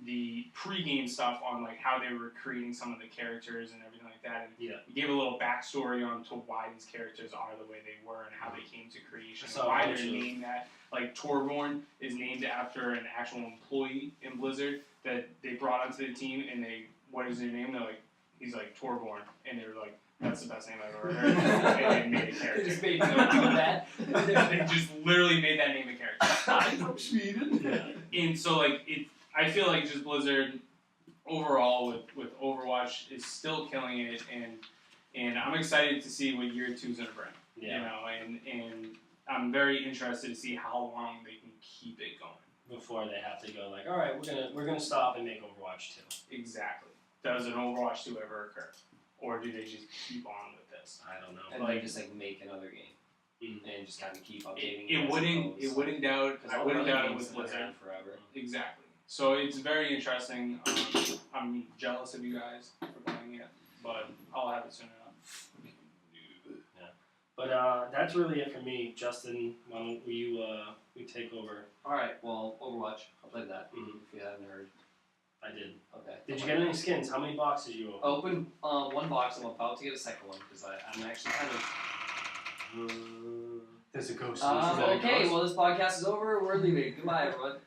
the pre-game stuff on, how they were creating some of the characters and everything like that. And he gave a little backstory on to why these characters are the way they were and how they came to creation. And why they're named that. Torbjorn is named after an actual employee in Blizzard that they brought onto the team, and what is your name? They're like, he's like, Torbjorn. And they were like, that's the best name I've ever heard. And they made a character. They just made that. They just literally made that name a character. I'm from Sweden. And so, I feel like just Blizzard, overall with Overwatch is still killing it, and I'm excited to see what year 2's gonna bring. Yeah. You know, and I'm very interested to see how long they can keep it going. Before they have to go like, all right, we're gonna stop and make Overwatch 2. Exactly. Does an Overwatch 2 ever occur, or do they just keep on with this? I don't know. And they just like make another game and just kind of keep updating. It wouldn't doubt. I wouldn't doubt it with Blizzard forever. Exactly. So it's very interesting. I'm jealous of you guys for playing it, but I'll have it soon enough. Yeah. But that's really it for me. Justin, why don't you take over? Alright, well, Overwatch. I played that, if you haven't heard. I did. Okay. Did you get any skins? How many boxes did you open? Open one box. I'm about to get a second one, because I'm actually kind of... There's a ghost. Okay, well, this podcast is over. We're leaving. Goodbye, everyone.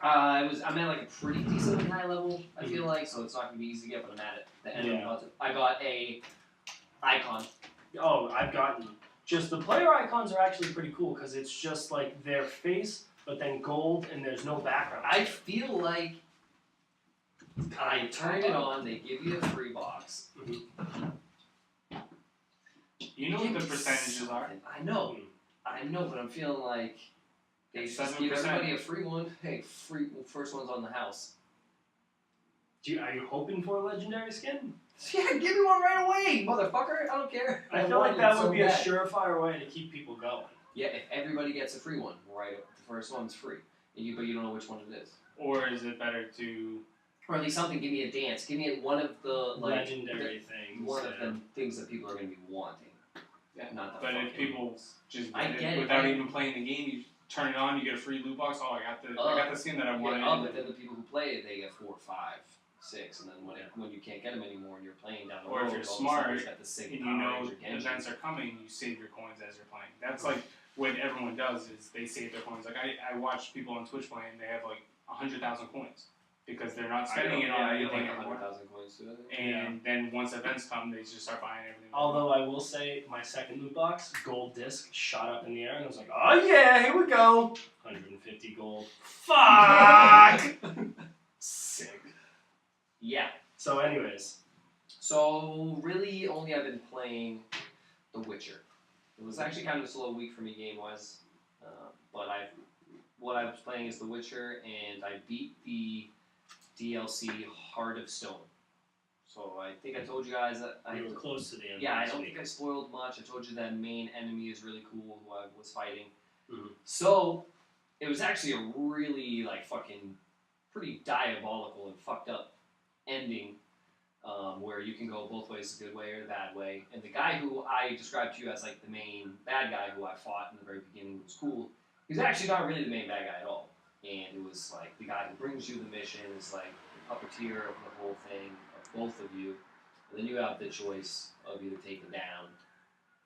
I'm at like a pretty decently high level, I feel like, so it's not going to be easy to get, but I'm at it. The end of the button. I got a icon. Oh, I've gotten... Just the player icons are actually pretty cool because it's just like their face, but then gold, and there's no background. I feel like I turn it on, they give you a free box. You know what the percentages are? I know, but I'm feeling like they just give everybody a free one. Hey, first one's on the house. Are you hoping for a legendary skin? Yeah, give me one right away, motherfucker. I don't care. I feel like that would be a surefire way to keep people going. Yeah, if everybody gets a free one, right? The first one's free, but you don't know which one it is. Or is it better to... Or at least something, give me a dance. Give me one of the legendary things. One of the things that people are going to be wanting. Yeah. Not the But if people just get it without even playing the game, you turn it on, you get a free loot box. Oh, I got the skin that I wanted. But then the people who play it, they get 4, 5, 6, and then when you can't get them anymore and you're playing down the road, or if you're smart and you know events are coming, you save your coins as you're playing. That's like what everyone does is they save their coins. Like I watch people on Twitch playing, they have like 100,000 coins because they're not spending it on anything anymore. 100,000 coins too. And then once events come, they just start buying everything. Although I will say, my second loot box, gold disc, shot up in the air, and I was like, oh yeah, here we go. 150 gold. Fuck! Sick. Yeah. So anyways. So really only I've been playing The Witcher. It was actually kind of a slow week for me game-wise. But what I was playing is The Witcher, and I beat the DLC Heart of Stone. So I think I told you guys that you were close to the end. Yeah, I don't think I spoiled much. I told you that main enemy is really cool who I was fighting. So it was actually a really fucking pretty diabolical and fucked up ending, where you can go both ways, the good way or the bad way. And the guy who I described to you as the main bad guy who I fought in the very beginning was cool. He's actually not really the main bad guy at all. And it was the guy who brings you the mission is the puppeteer of the whole thing, of both of you. And then you have the choice of either taking down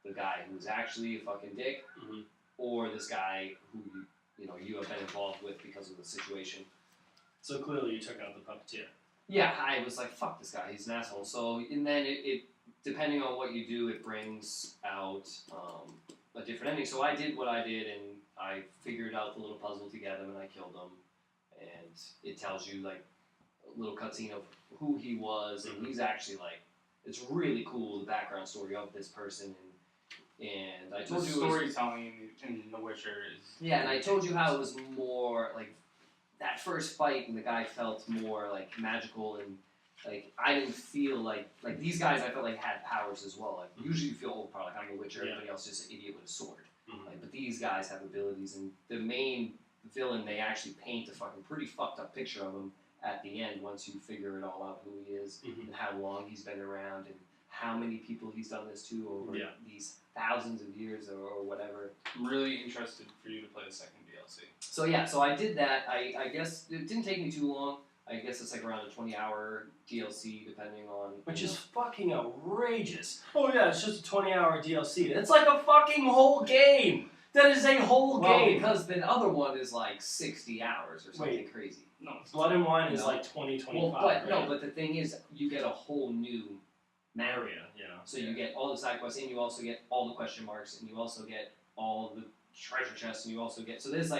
the guy who's actually a fucking dick, or this guy who you have been involved with because of the situation. So clearly you took out the puppeteer. Yeah, I was like, fuck this guy, he's an asshole. So, and then it depending on what you do, it brings out a different ending. So I did what I did, and I figured out the little puzzle to get him, and I killed him. And it tells you, a little cutscene of who he was, and he's actually, it's really cool, the background story of this person. And I told the you storytelling in The Witcher is... Yeah, and I told you how it was more, that first fight, and the guy felt more, magical, and, I didn't feel these guys I felt had powers as well. Usually you feel overpowered, I'm a Witcher, everybody else is just an idiot with a sword. But these guys have abilities, and the main villain, they actually paint a fucking pretty fucked up picture of him at the end once you figure it all out, who he is, and how long he's been around, and how many people he's done this to over these thousands of years or whatever. I'm really interested for you to play the second DLC. So I did that. I guess it didn't take me too long. I guess it's around a 20-hour DLC, depending on... Which is fucking outrageous. Oh yeah, it's just a 20-hour DLC. It's like a fucking whole game! That is a whole game! Because the other one is 60 hours or something crazy. No, Blood and Wine is 20, 25. Well, but no, but the thing is, you get a whole new area, So you get all the side quests, and you also get all the question marks, and you also get all the treasure chests, and you also get... So there's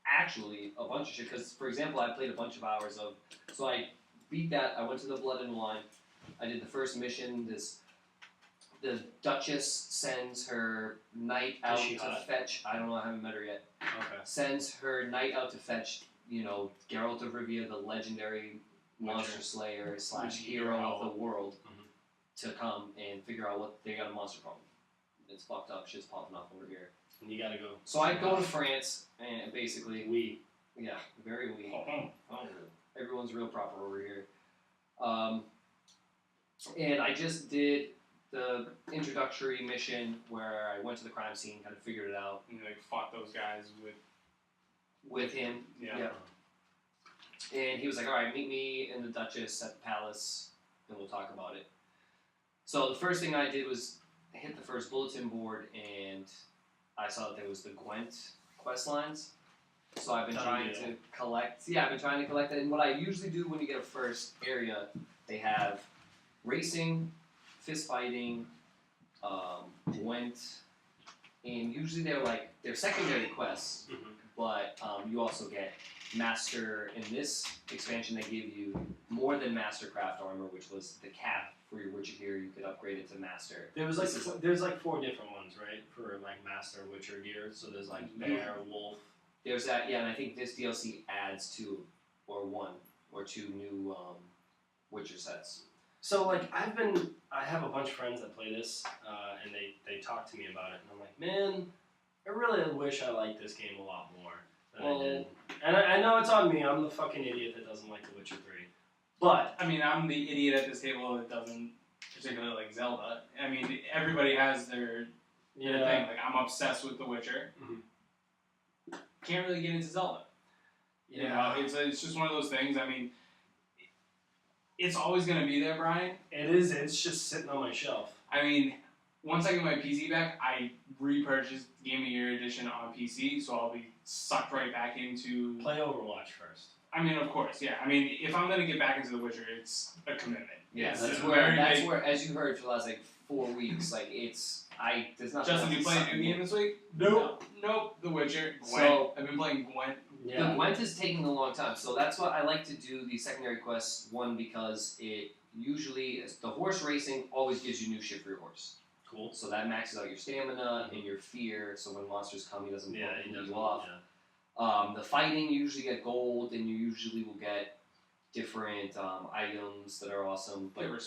actually a bunch of shit. Because, for example, I played a bunch of hours of. So I beat that. I went to the Blood and Wine. I did the first mission. The Duchess sends her knight out to fetch. I don't know. I haven't met her yet. Okay. Sends her knight out to fetch. Geralt of Rivia, the legendary monster slayer / hero of the world, to come and figure out what they got a monster problem. It's fucked up. Shit's popping up over here. And you gotta go. So I go to France and basically Yeah, very everyone's real proper over here. And I just did the introductory mission where I went to the crime scene, kind of figured it out. And fought those guys with him. Yeah. And he was like, all right, meet me in the Duchess at the palace, and we'll talk about it. So the first thing I did was hit the first bulletin board, and I saw that there was the Gwent quest lines. So I've been trying to collect. Yeah, I've been trying to collect it. And what I usually do when you get a first area, they have racing, fist fighting, Gwent, and usually they're secondary quests. But you also get Master. In this expansion, they give you more than Mastercraft armor, which was the cap for your Witcher gear. You could upgrade it to Master. there's 4 different ones, right, for Master Witcher gear. So there's Bear, Wolf. There's that, and I think this DLC adds 2 or 1 or 2 new Witcher sets. So I have a bunch of friends that play this, and they talk to me about it, and I'm like, man, I really wish I liked this game a lot more than I did. And I know it's on me. I'm the fucking idiot that doesn't like The Witcher 3. But I mean, I'm the idiot at this table that doesn't particularly like Zelda. I mean, everybody has their thing. I'm obsessed with The Witcher. Can't really get into Zelda. Yeah. It's just one of those things. I mean, it's always going to be there, Brian. It is. It's just sitting on my shelf. I mean, once I get my PC back, I repurchased Game of Year Edition on PC, so I'll be sucked right back into... Play Overwatch first. I mean, of course, yeah. I mean, if I'm going to get back into The Witcher, it's a commitment. Yeah, It's that's where, as you heard for the last 4 weeks, there's nothing. Justin, you played a new game this week? Nope. Nope. The Witcher. Gwent. So, I've been playing Gwent. Yeah. The Gwent is taking a long time, so that's why I like to do the secondary quests. One, because it usually, the horse racing always gives you new shit for your horse. Cool. So that maxes out your stamina and your fear, so when monsters come, he doesn't beat you off. Yeah. The fighting, you usually get gold, and you usually will get different items that are awesome. But you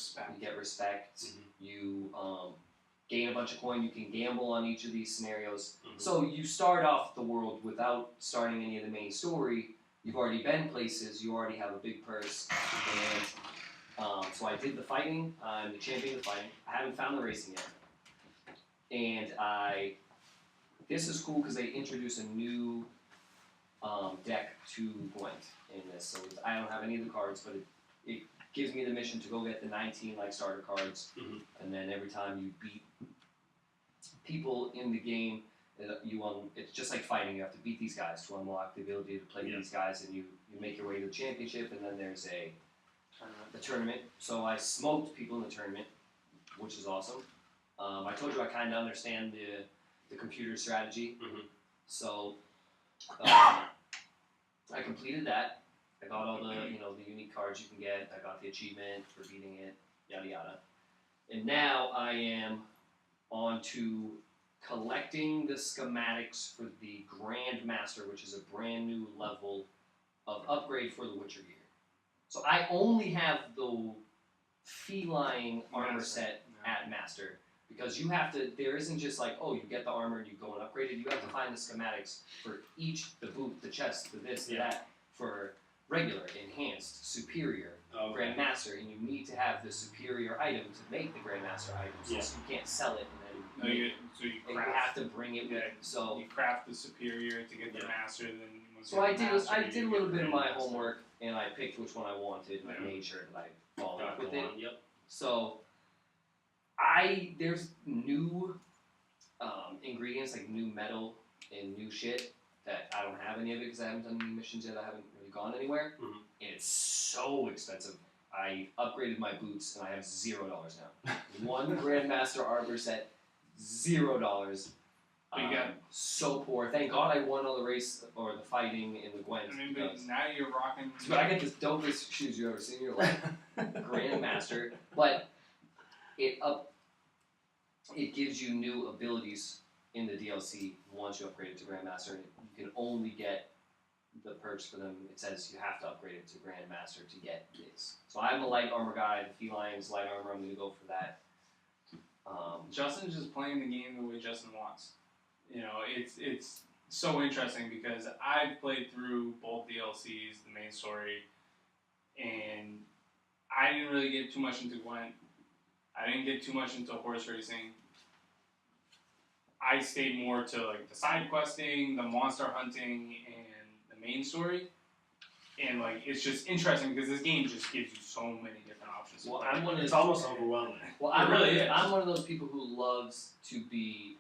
get respect. You gain a bunch of coin. You can gamble on each of these scenarios. So you start off the world without starting any of the main story. You've already been places. You already have a big purse. And so I did the fighting. I'm the champion of the fighting. I haven't found the racing yet. And this is cool because they introduce a new deck to Gwent in this. So I don't have any of the cards, but it gives me the mission to go get the 19 starter cards. And then every time you beat people in the game, it's just like fighting. You have to beat these guys to unlock the ability to play these guys, and you make your way to the championship, and then there's a tournament. So I smoked people in the tournament, which is awesome. I told you I kind of understand the computer strategy. So I completed that. I got all the the unique cards you can get. I got the achievement for beating it, yada yada. And now I am on to collecting the schematics for the Grand Master, which is a brand new level of upgrade for the Witcher gear. So I only have the feline armor set at Master, because you have to, there isn't just you get the armor and you go and upgrade it. You have to find the schematics for each, the boot, the chest, the this, the that, for regular, enhanced, superior, Grandmaster, and you need to have the superior item to make the Grandmaster item, so you can't sell it and then you have to bring it with. So you craft the superior to get the master. Then so I did a little bit of my homework, and I picked which one I wanted, and I made sure that I followed up with it. So there's new ingredients, new metal and new shit that I don't have any of it because I haven't done any missions yet. I haven't really gone anywhere, and it's so expensive. I upgraded my boots and I have $0 now. One Grandmaster armor set, $0. But you got so poor. Thank God I won all the race or the fighting in the Gwent. I mean, but now you're rocking. But I get the dopest shoes you ever seen in your life, Grandmaster. But it gives you new abilities in the DLC once you upgrade it to Grandmaster. And you can only get the perks for them. It says you have to upgrade it to Grandmaster to get this. So I'm a light armor guy. The Felines light armor. I'm going to go for that. Justin's just playing the game the way Justin wants. You know, it's so interesting because I've played through both DLCs, the main story, and I didn't really get too much into Gwent. I didn't get too much into horse racing. I stayed more to like the side questing, the monster hunting, and the main story. And like it's just interesting because this game just gives you so many different options. Well, it's almost overwhelming. Well, I'm one of those people who loves to be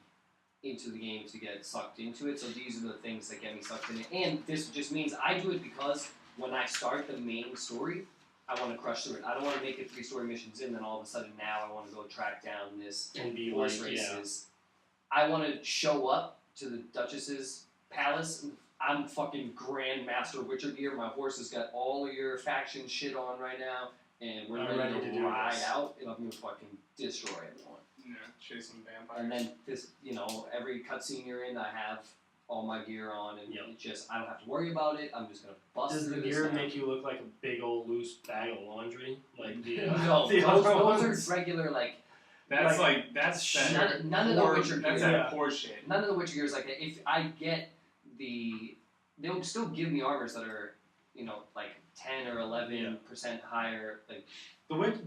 into the game to get sucked into it. So these are the things that get me sucked in it. And this just means I do it because when I start the main story, I want to crush through it. I don't want to make it 3 story missions in, then all of a sudden now I want to go track down this and be horse races. I want to show up to the Duchess's palace. I'm fucking Grandmaster Witcher gear. My horse has got all of your faction shit on right now, and we're ready to ride out, and I'm gonna fucking destroy everyone. Yeah, chase some vampires. And then this, every cutscene you're in, I have all my gear on, and it just I don't have to worry about it. I'm just gonna bust. Does the gear make you look like a big old loose bag of laundry? Like the no, those are regular like. That's none of the Witcher gear. That's that poor shit. None of the Witcher gear is like that. If I get they'll still give me armors that are, like 10 or 11% higher, like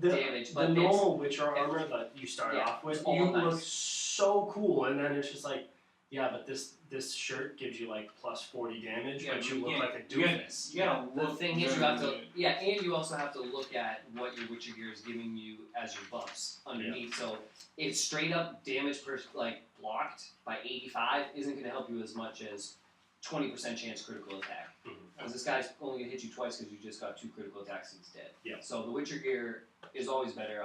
damage. But the normal Witcher armor that you start off with, you look so cool, and then it's just like, but this shirt gives you like plus 40 damage, but you look like a doofus. The thing is, you have to, and you also have to look at what your Witcher gear is giving you as your buffs underneath. So if straight up damage blocked by 85 isn't going to help you as much as 20% chance critical attack. Because this guy's only going to hit you twice because you just got 2 critical attacks and he's dead. Yeah. So the Witcher gear is always better.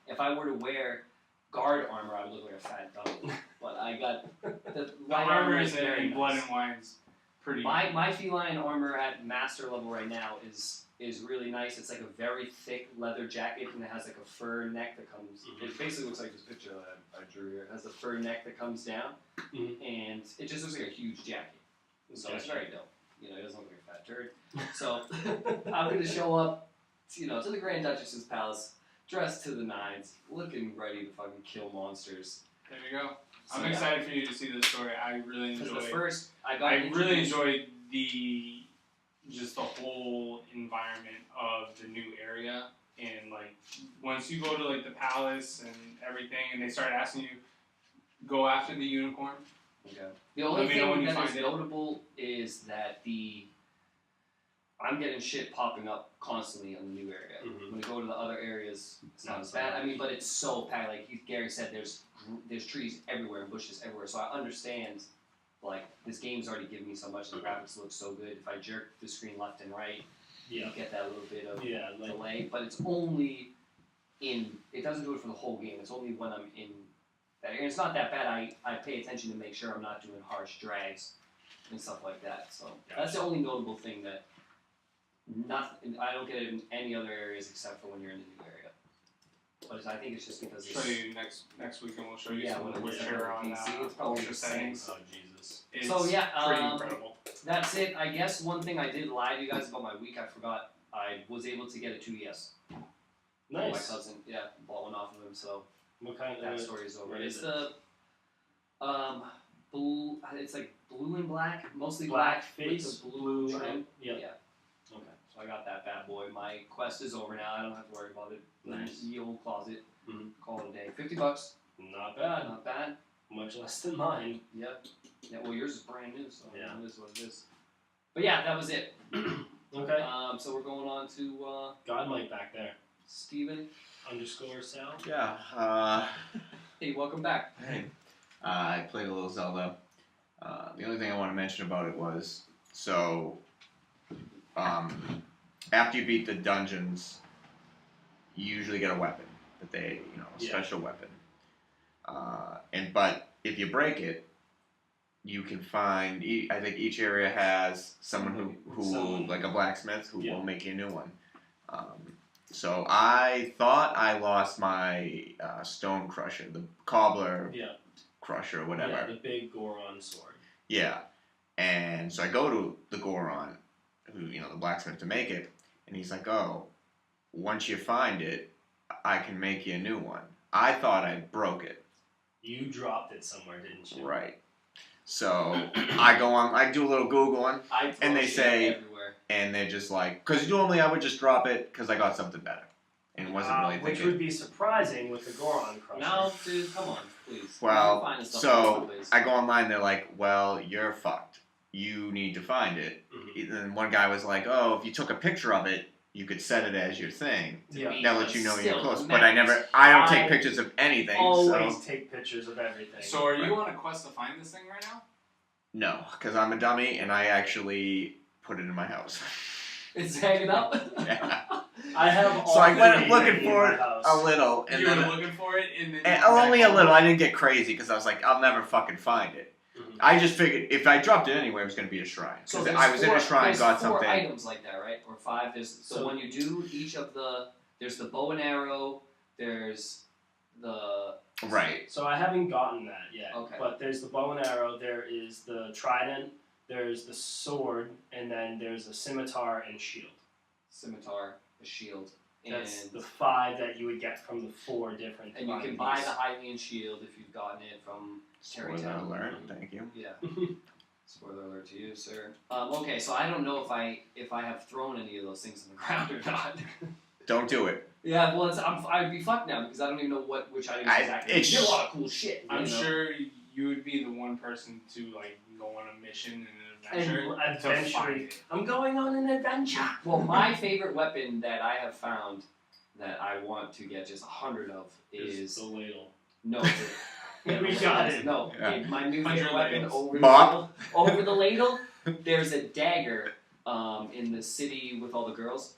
If I were to wear guard armor, I would look like a fat dummy. But I got the light armor is very Blood and Wine's pretty. My feline armor at master level right now is really nice. It's like a very thick leather jacket, and it has like a fur neck that comes. It basically looks like this picture that I drew here. It has a fur neck that comes down, and it just looks like a huge jacket. So it's very dope. It doesn't look like a fat turd. So I'm going to show up, to the Grand Duchess's palace, dressed to the nines, looking ready to fucking kill monsters. There you go. I'm excited for you to see this story. I really enjoyed. I really enjoyed the whole environment of the new area, and like once you go to like the palace and everything, and they start asking you, go after the unicorn. Okay. The only thing that is notable is that I'm getting shit popping up constantly in the new area. When I go to the other areas, it's not as bad. I mean, but it's so packed. Like Gary said, there's trees everywhere and bushes everywhere. So I understand, like, this game's already given me so much. The graphics look so good. If I jerk the screen left and right, you get that little bit of delay. But it's only it doesn't do it for the whole game. It's only when I'm in that area. It's not that bad. I pay attention to make sure I'm not doing harsh drags and stuff like that. So that's the only notable thing that I don't get it in any other areas except for when you're in the new area. But I think it's just because show you next week, and we'll show you some of the Witcher on it's probably the settings. Oh Jesus! It's pretty incredible. That's it. I guess one thing I did lie to you guys about my week. I forgot. I was able to get a 2DS. Nice. My cousin, bought one off of him. So what kind of that story is over. It's the blue. It's like blue and black, mostly black with face, the blue trim. Yeah. Okay. So I got that bad boy. My quest is over now. I don't have to worry about it. Nice. The old closet. Call it a day. $50. Not bad. Not bad. Much less than mine. Yep. Yeah. Well, yours is brand new, so it is what it is. But yeah, that was it. Okay. So we're going on to God Mike back there. Steven _Sal. Yeah. Hey, welcome back. Hey. I played a little Zelda. The only thing I want to mention about it was, after you beat the dungeons, you usually get a weapon that a special weapon. But if you break it, you can find. I think each area has someone who like a blacksmith who will make you a new one. So I thought I lost my stone crusher, the cobbler crusher, or whatever. Yeah, the big Goron sword. Yeah, and so I go to the Goron, who the blacksmith, to make it, and he's like, "Oh, once you find it, I can make you a new one." I thought I broke it. You dropped it somewhere, didn't you? Right. So I go on, I do a little Googling, and they say, everywhere. and they're just like, because normally I would just drop it because I got something better, and wasn't really thinking. Which would be surprising with the Goron crusher. No, dude, come on, please. Well, so I go online, they're like, well, you're fucked. You need to find it. Mm-hmm. And one guy was like, oh, if you took a picture of it, you could set it as your thing. Yeah. That lets you know you're close. But I don't take pictures of anything. Always take pictures of everything. So are you on a quest to find this thing right now? No, because I'm a dummy and I actually put it in my house. It's hanging up? Yeah. I have all so I went three looking for it a little. And you were then looking for it? And only a little. I didn't get crazy because I was like, I'll never fucking find it. Mm-hmm. I just figured if I dropped it anywhere, it was going to be a shrine. So I was in a shrine, got something. There's 4 items like that, right? Or 5. So when you do each of there's the bow and arrow, there's the... Right. So I haven't gotten that yet. Okay. But there's the bow and arrow, there is the trident, there's the sword, and then there's a scimitar and shield. Scimitar, a shield. That's the 5 that you would get from the 4 different And you can buy the Hylian shield if you've gotten it from Spoiler alert, thank you. Yeah. Spoiler alert to you, sir. Okay, so I don't know if I have thrown any of those things on the ground or not. Don't do it. Yeah, well, I'd be fucked now because I don't even know which items exactly. You did a lot of cool shit. I'm sure you would be the one person to like go on a mission and an adventure. To find it. I'm going on an adventure. Well, my favorite weapon that I have found that I want to get just 100 of is the ladle. No. We got it. No, my new favorite weapon over the ladle. There's a dagger in the city with all the girls.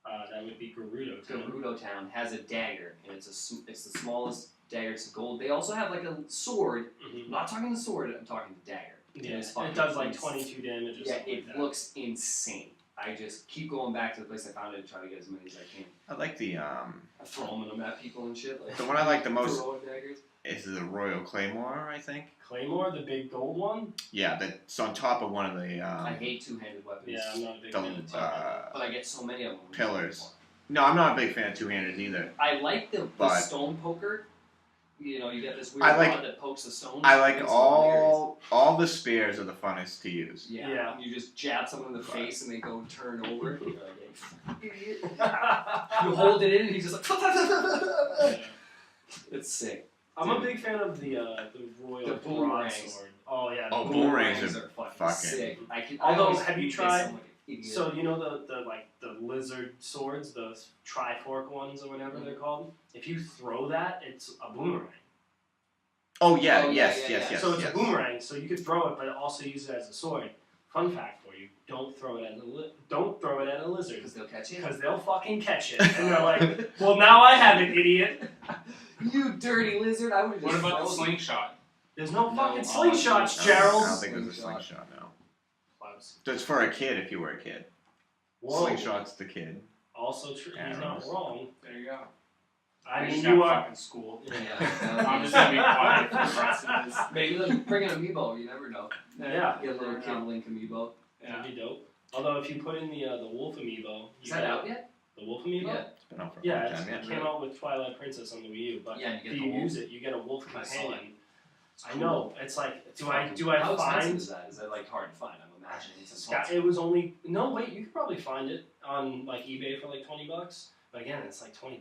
That would be Gerudo Town. Gerudo Town has a dagger, and it's the smallest dagger. It's gold. They also have like a sword. Mm-hmm. I'm not talking the sword. I'm talking the dagger. Yeah, it does like 22 damage. Or something it looks insane. I just keep going back to the place I found it and try to get as many as I can. I like the I throw them at people and shit. Like, the one I like the most daggers. Is the Royal Claymore, I think. Claymore, the big gold one? Yeah, that's on top of one of the... I hate two-handed weapons. Yeah, I'm not a big fan of two-handed. But I get so many of them. Pillars. No, I'm not a big fan of two-handed either. I like the stone poker. You know, you get this weird rod that pokes the stones. I like all the spears are the funnest to use. Yeah. You just jab someone in the face and they go turn over. You're like, idiot. You hold it in and he's just like... It's sick. I'm a big fan of the Royal broadsword. Oh yeah. Oh, boomerangs are fucking sick. Although, have you tried? So you know the lizard swords, those trifork ones or whatever they're called. If you throw that, it's a boomerang. Oh yeah, yes. So it's a boomerang. So you could throw it, but also use it as a sword. Fun fact for you: don't throw it at a lizard because they'll catch it. Because they'll fucking catch it, and they're like, "Well, now I have it, idiot." You dirty lizard! I would. What about the slingshot? There's no fucking slingshots, Gerald. I don't think there's a slingshot now. That's for a kid if you were a kid. Whoa. Slingshot's the kid. Also true. He's not wrong. There you go. I mean, you are fucking school. Yeah. I'm just gonna be quiet for the rest of this. Maybe bring an amiibo. You never know. Yeah. Get a little kid Link amiibo. That'd be dope. Although if you put in the wolf amiibo, is that out yet? The wolf amiibo? Yeah. It's been out for a long time. It came out with Twilight Princess on the Wii U. But if you use it, you get a wolf companion. Cool. I know. It's like, do I How find? expensive is that? Is that like hard to find? I'm imagining it's it was only you could probably find it on like eBay for like $20. But again, it's like $20.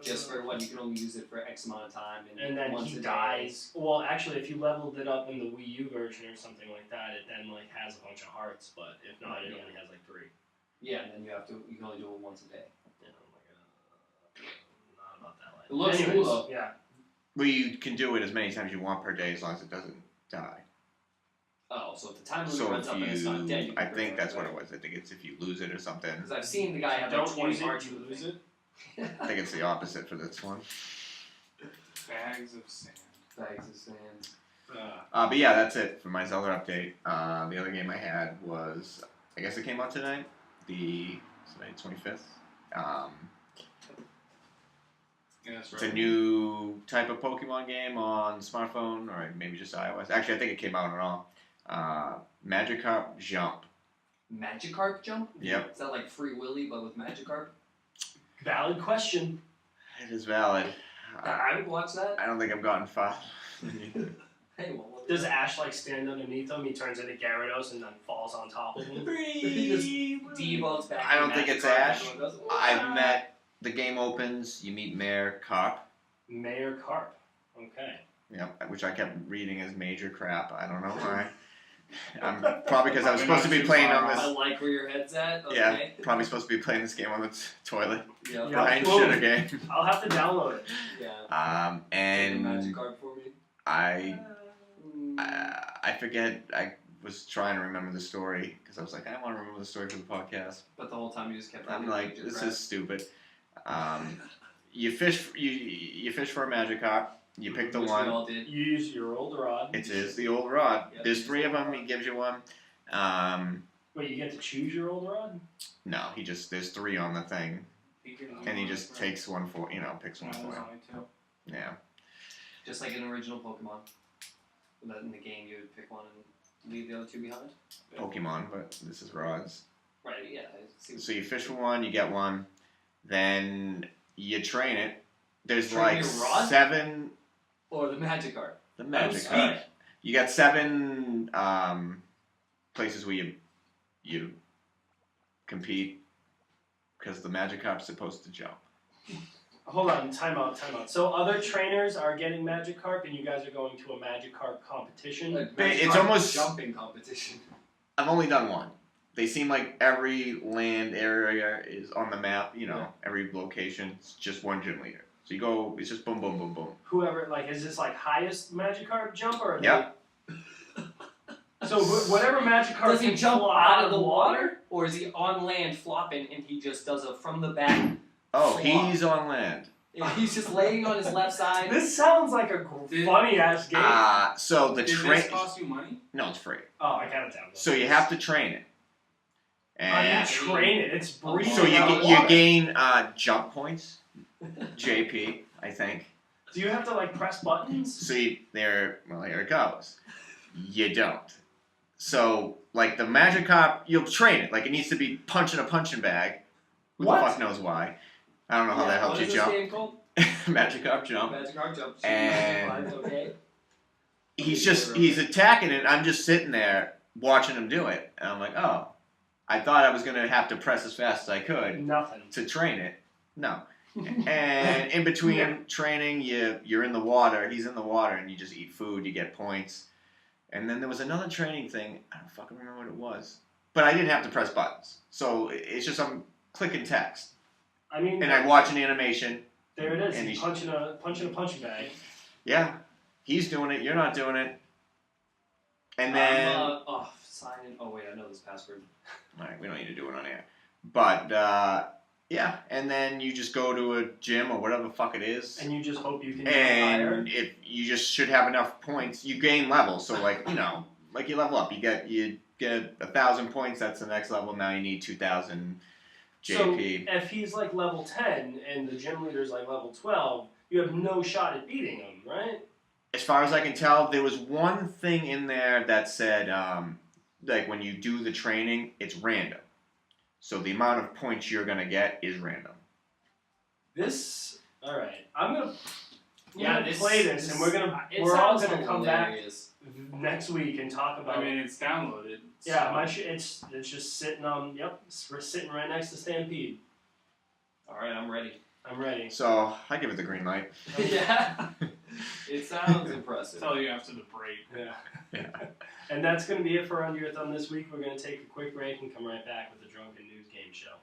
Just for what you can only use it for X amount of time, and then he dies. Well, actually, if you leveled it up in the Wii U version or something like that, it then like has a bunch of hearts. But if not, it only has like 3. Yeah, and then you can only do it once a day. Yeah, I'm like, not about that life. It looks cool though. Yeah. Well, you can do it as many times as you want per day as long as it doesn't die. Oh, so if the time limit runs up and it's not dead, you can I think that's what it was. I think it's if you lose it or something. Because I've seen the guy have like 20 hearts. You lose it. I think it's the opposite for this one. Bags of sand. Bags of sand. But yeah, that's it for my Zelda update. The other game I had was, I guess it came out tonight, today 25th. It's a new type of Pokemon game on smartphone, or maybe just iOS. Actually, I think it came out on all. Magikarp Jump. Magikarp Jump? Yep. Is that like Free Willy, but with Magikarp? Valid question. It is valid. I would watch that. I don't think I've gotten far. Hey, well, Does Ash like stand underneath him? He turns into Gyarados and then falls on top of him. He just devolves back. I don't think it's Ash. Goes, I've met. The game opens. You meet Mayor Carp. Mayor Carp. Okay. Yep, which I kept reading as major crap. I don't know why. Probably because I was supposed to be playing on this. I like where your head's at. Okay. Yeah, probably supposed to be playing this game on the toilet. Yeah. Brian Shitter game. I'll have to download it. Yeah. And Magikarp for me. I forget. I was trying to remember the story because I was like, I want to remember the story for the podcast. But the whole time you just kept. I'm like, this is stupid. You fish for a Magikarp. You pick the one. We all did. You use your old rod. It is the old rod. Yep. There's 3 of them. He gives you one. Wait, you get to choose your old rod? No, there's 3 on the thing, and he just takes one for picks one for you. Yeah. Just like an original Pokemon. That in the game you would pick one and leave the other 2 behind. Pokemon, but this is rods. Right. Yeah. So you fish for one, you get one, then you train it. There's Train like your rod? 7. Or the Magikarp. The Magikarp. You got 7 places where you compete because the Magikarp's supposed to jump. Hold on, time out. So other trainers are getting Magikarp and you guys are going to a Magikarp competition? It's almost jumping competition. I've only done one. They seem like every land area is on the map, every location. It's just one gym leader. So you go, it's just boom, boom, boom, boom. Whoever, is this highest Magikarp jump or? Yep. So whatever Magikarp does he can jump fly out of the water, or is he on land flopping and he just does a from the back? Oh, flop? He's on land. And he's just laying on his left side. This sounds like a funny ass game. So the Does this cost you money? No, it's free. Oh, I got it down. So you have to train it. And you train it. It's breathing. So you gain jump points. JP, I think. Do you have to press buttons? See, here it goes. You don't. So, the Magikarp, you'll train it. It needs to be punching a punching bag. Who the fuck knows why? I don't know how that helps you jump. What is this game called? Magikarp Jump. Magikarp Jump. And okay. he's attacking it. I'm just sitting there watching him do it. And I'm like, oh. I thought I was going to have to press as fast as I could. Nothing. To train it. No. And in between training, you're in the water. He's in the water, and you just eat food. You get points. And then there was another training thing. I don't fucking remember what it was. But I didn't have to press buttons. So it's just I'm clicking text. And I watch an animation. There it is. And he's punching a punching bag. Yeah. He's doing it. You're not doing it. And then... sign in. Oh, wait. I know this password. All right. We don't need to do it on air. But... yeah, and then you just go to a gym or whatever the fuck it is. And you just hope you can get higher. And if you just should have enough points, you gain levels. So you level up. You get 1,000 points, that's the next level. Now you need 2,000 JP. So if he's level 10 and the gym leader's level 12, you have no shot at beating him, right? As far as I can tell, there was one thing in there that said, when you do the training, it's random. So the amount of points you're going to get is random. Alright, I'm going to play this and we're all going to come back next week and talk about it. It's downloaded. Yeah, it's just sitting on, we're sitting right next to Stampede. Alright, I'm ready. So, I give it the green light. Yeah. It sounds impressive. I'll tell you after the break. Yeah. And that's going to be it for Under Your Thumb this week. We're going to take a quick break and come right back with the Drunken News Game Show.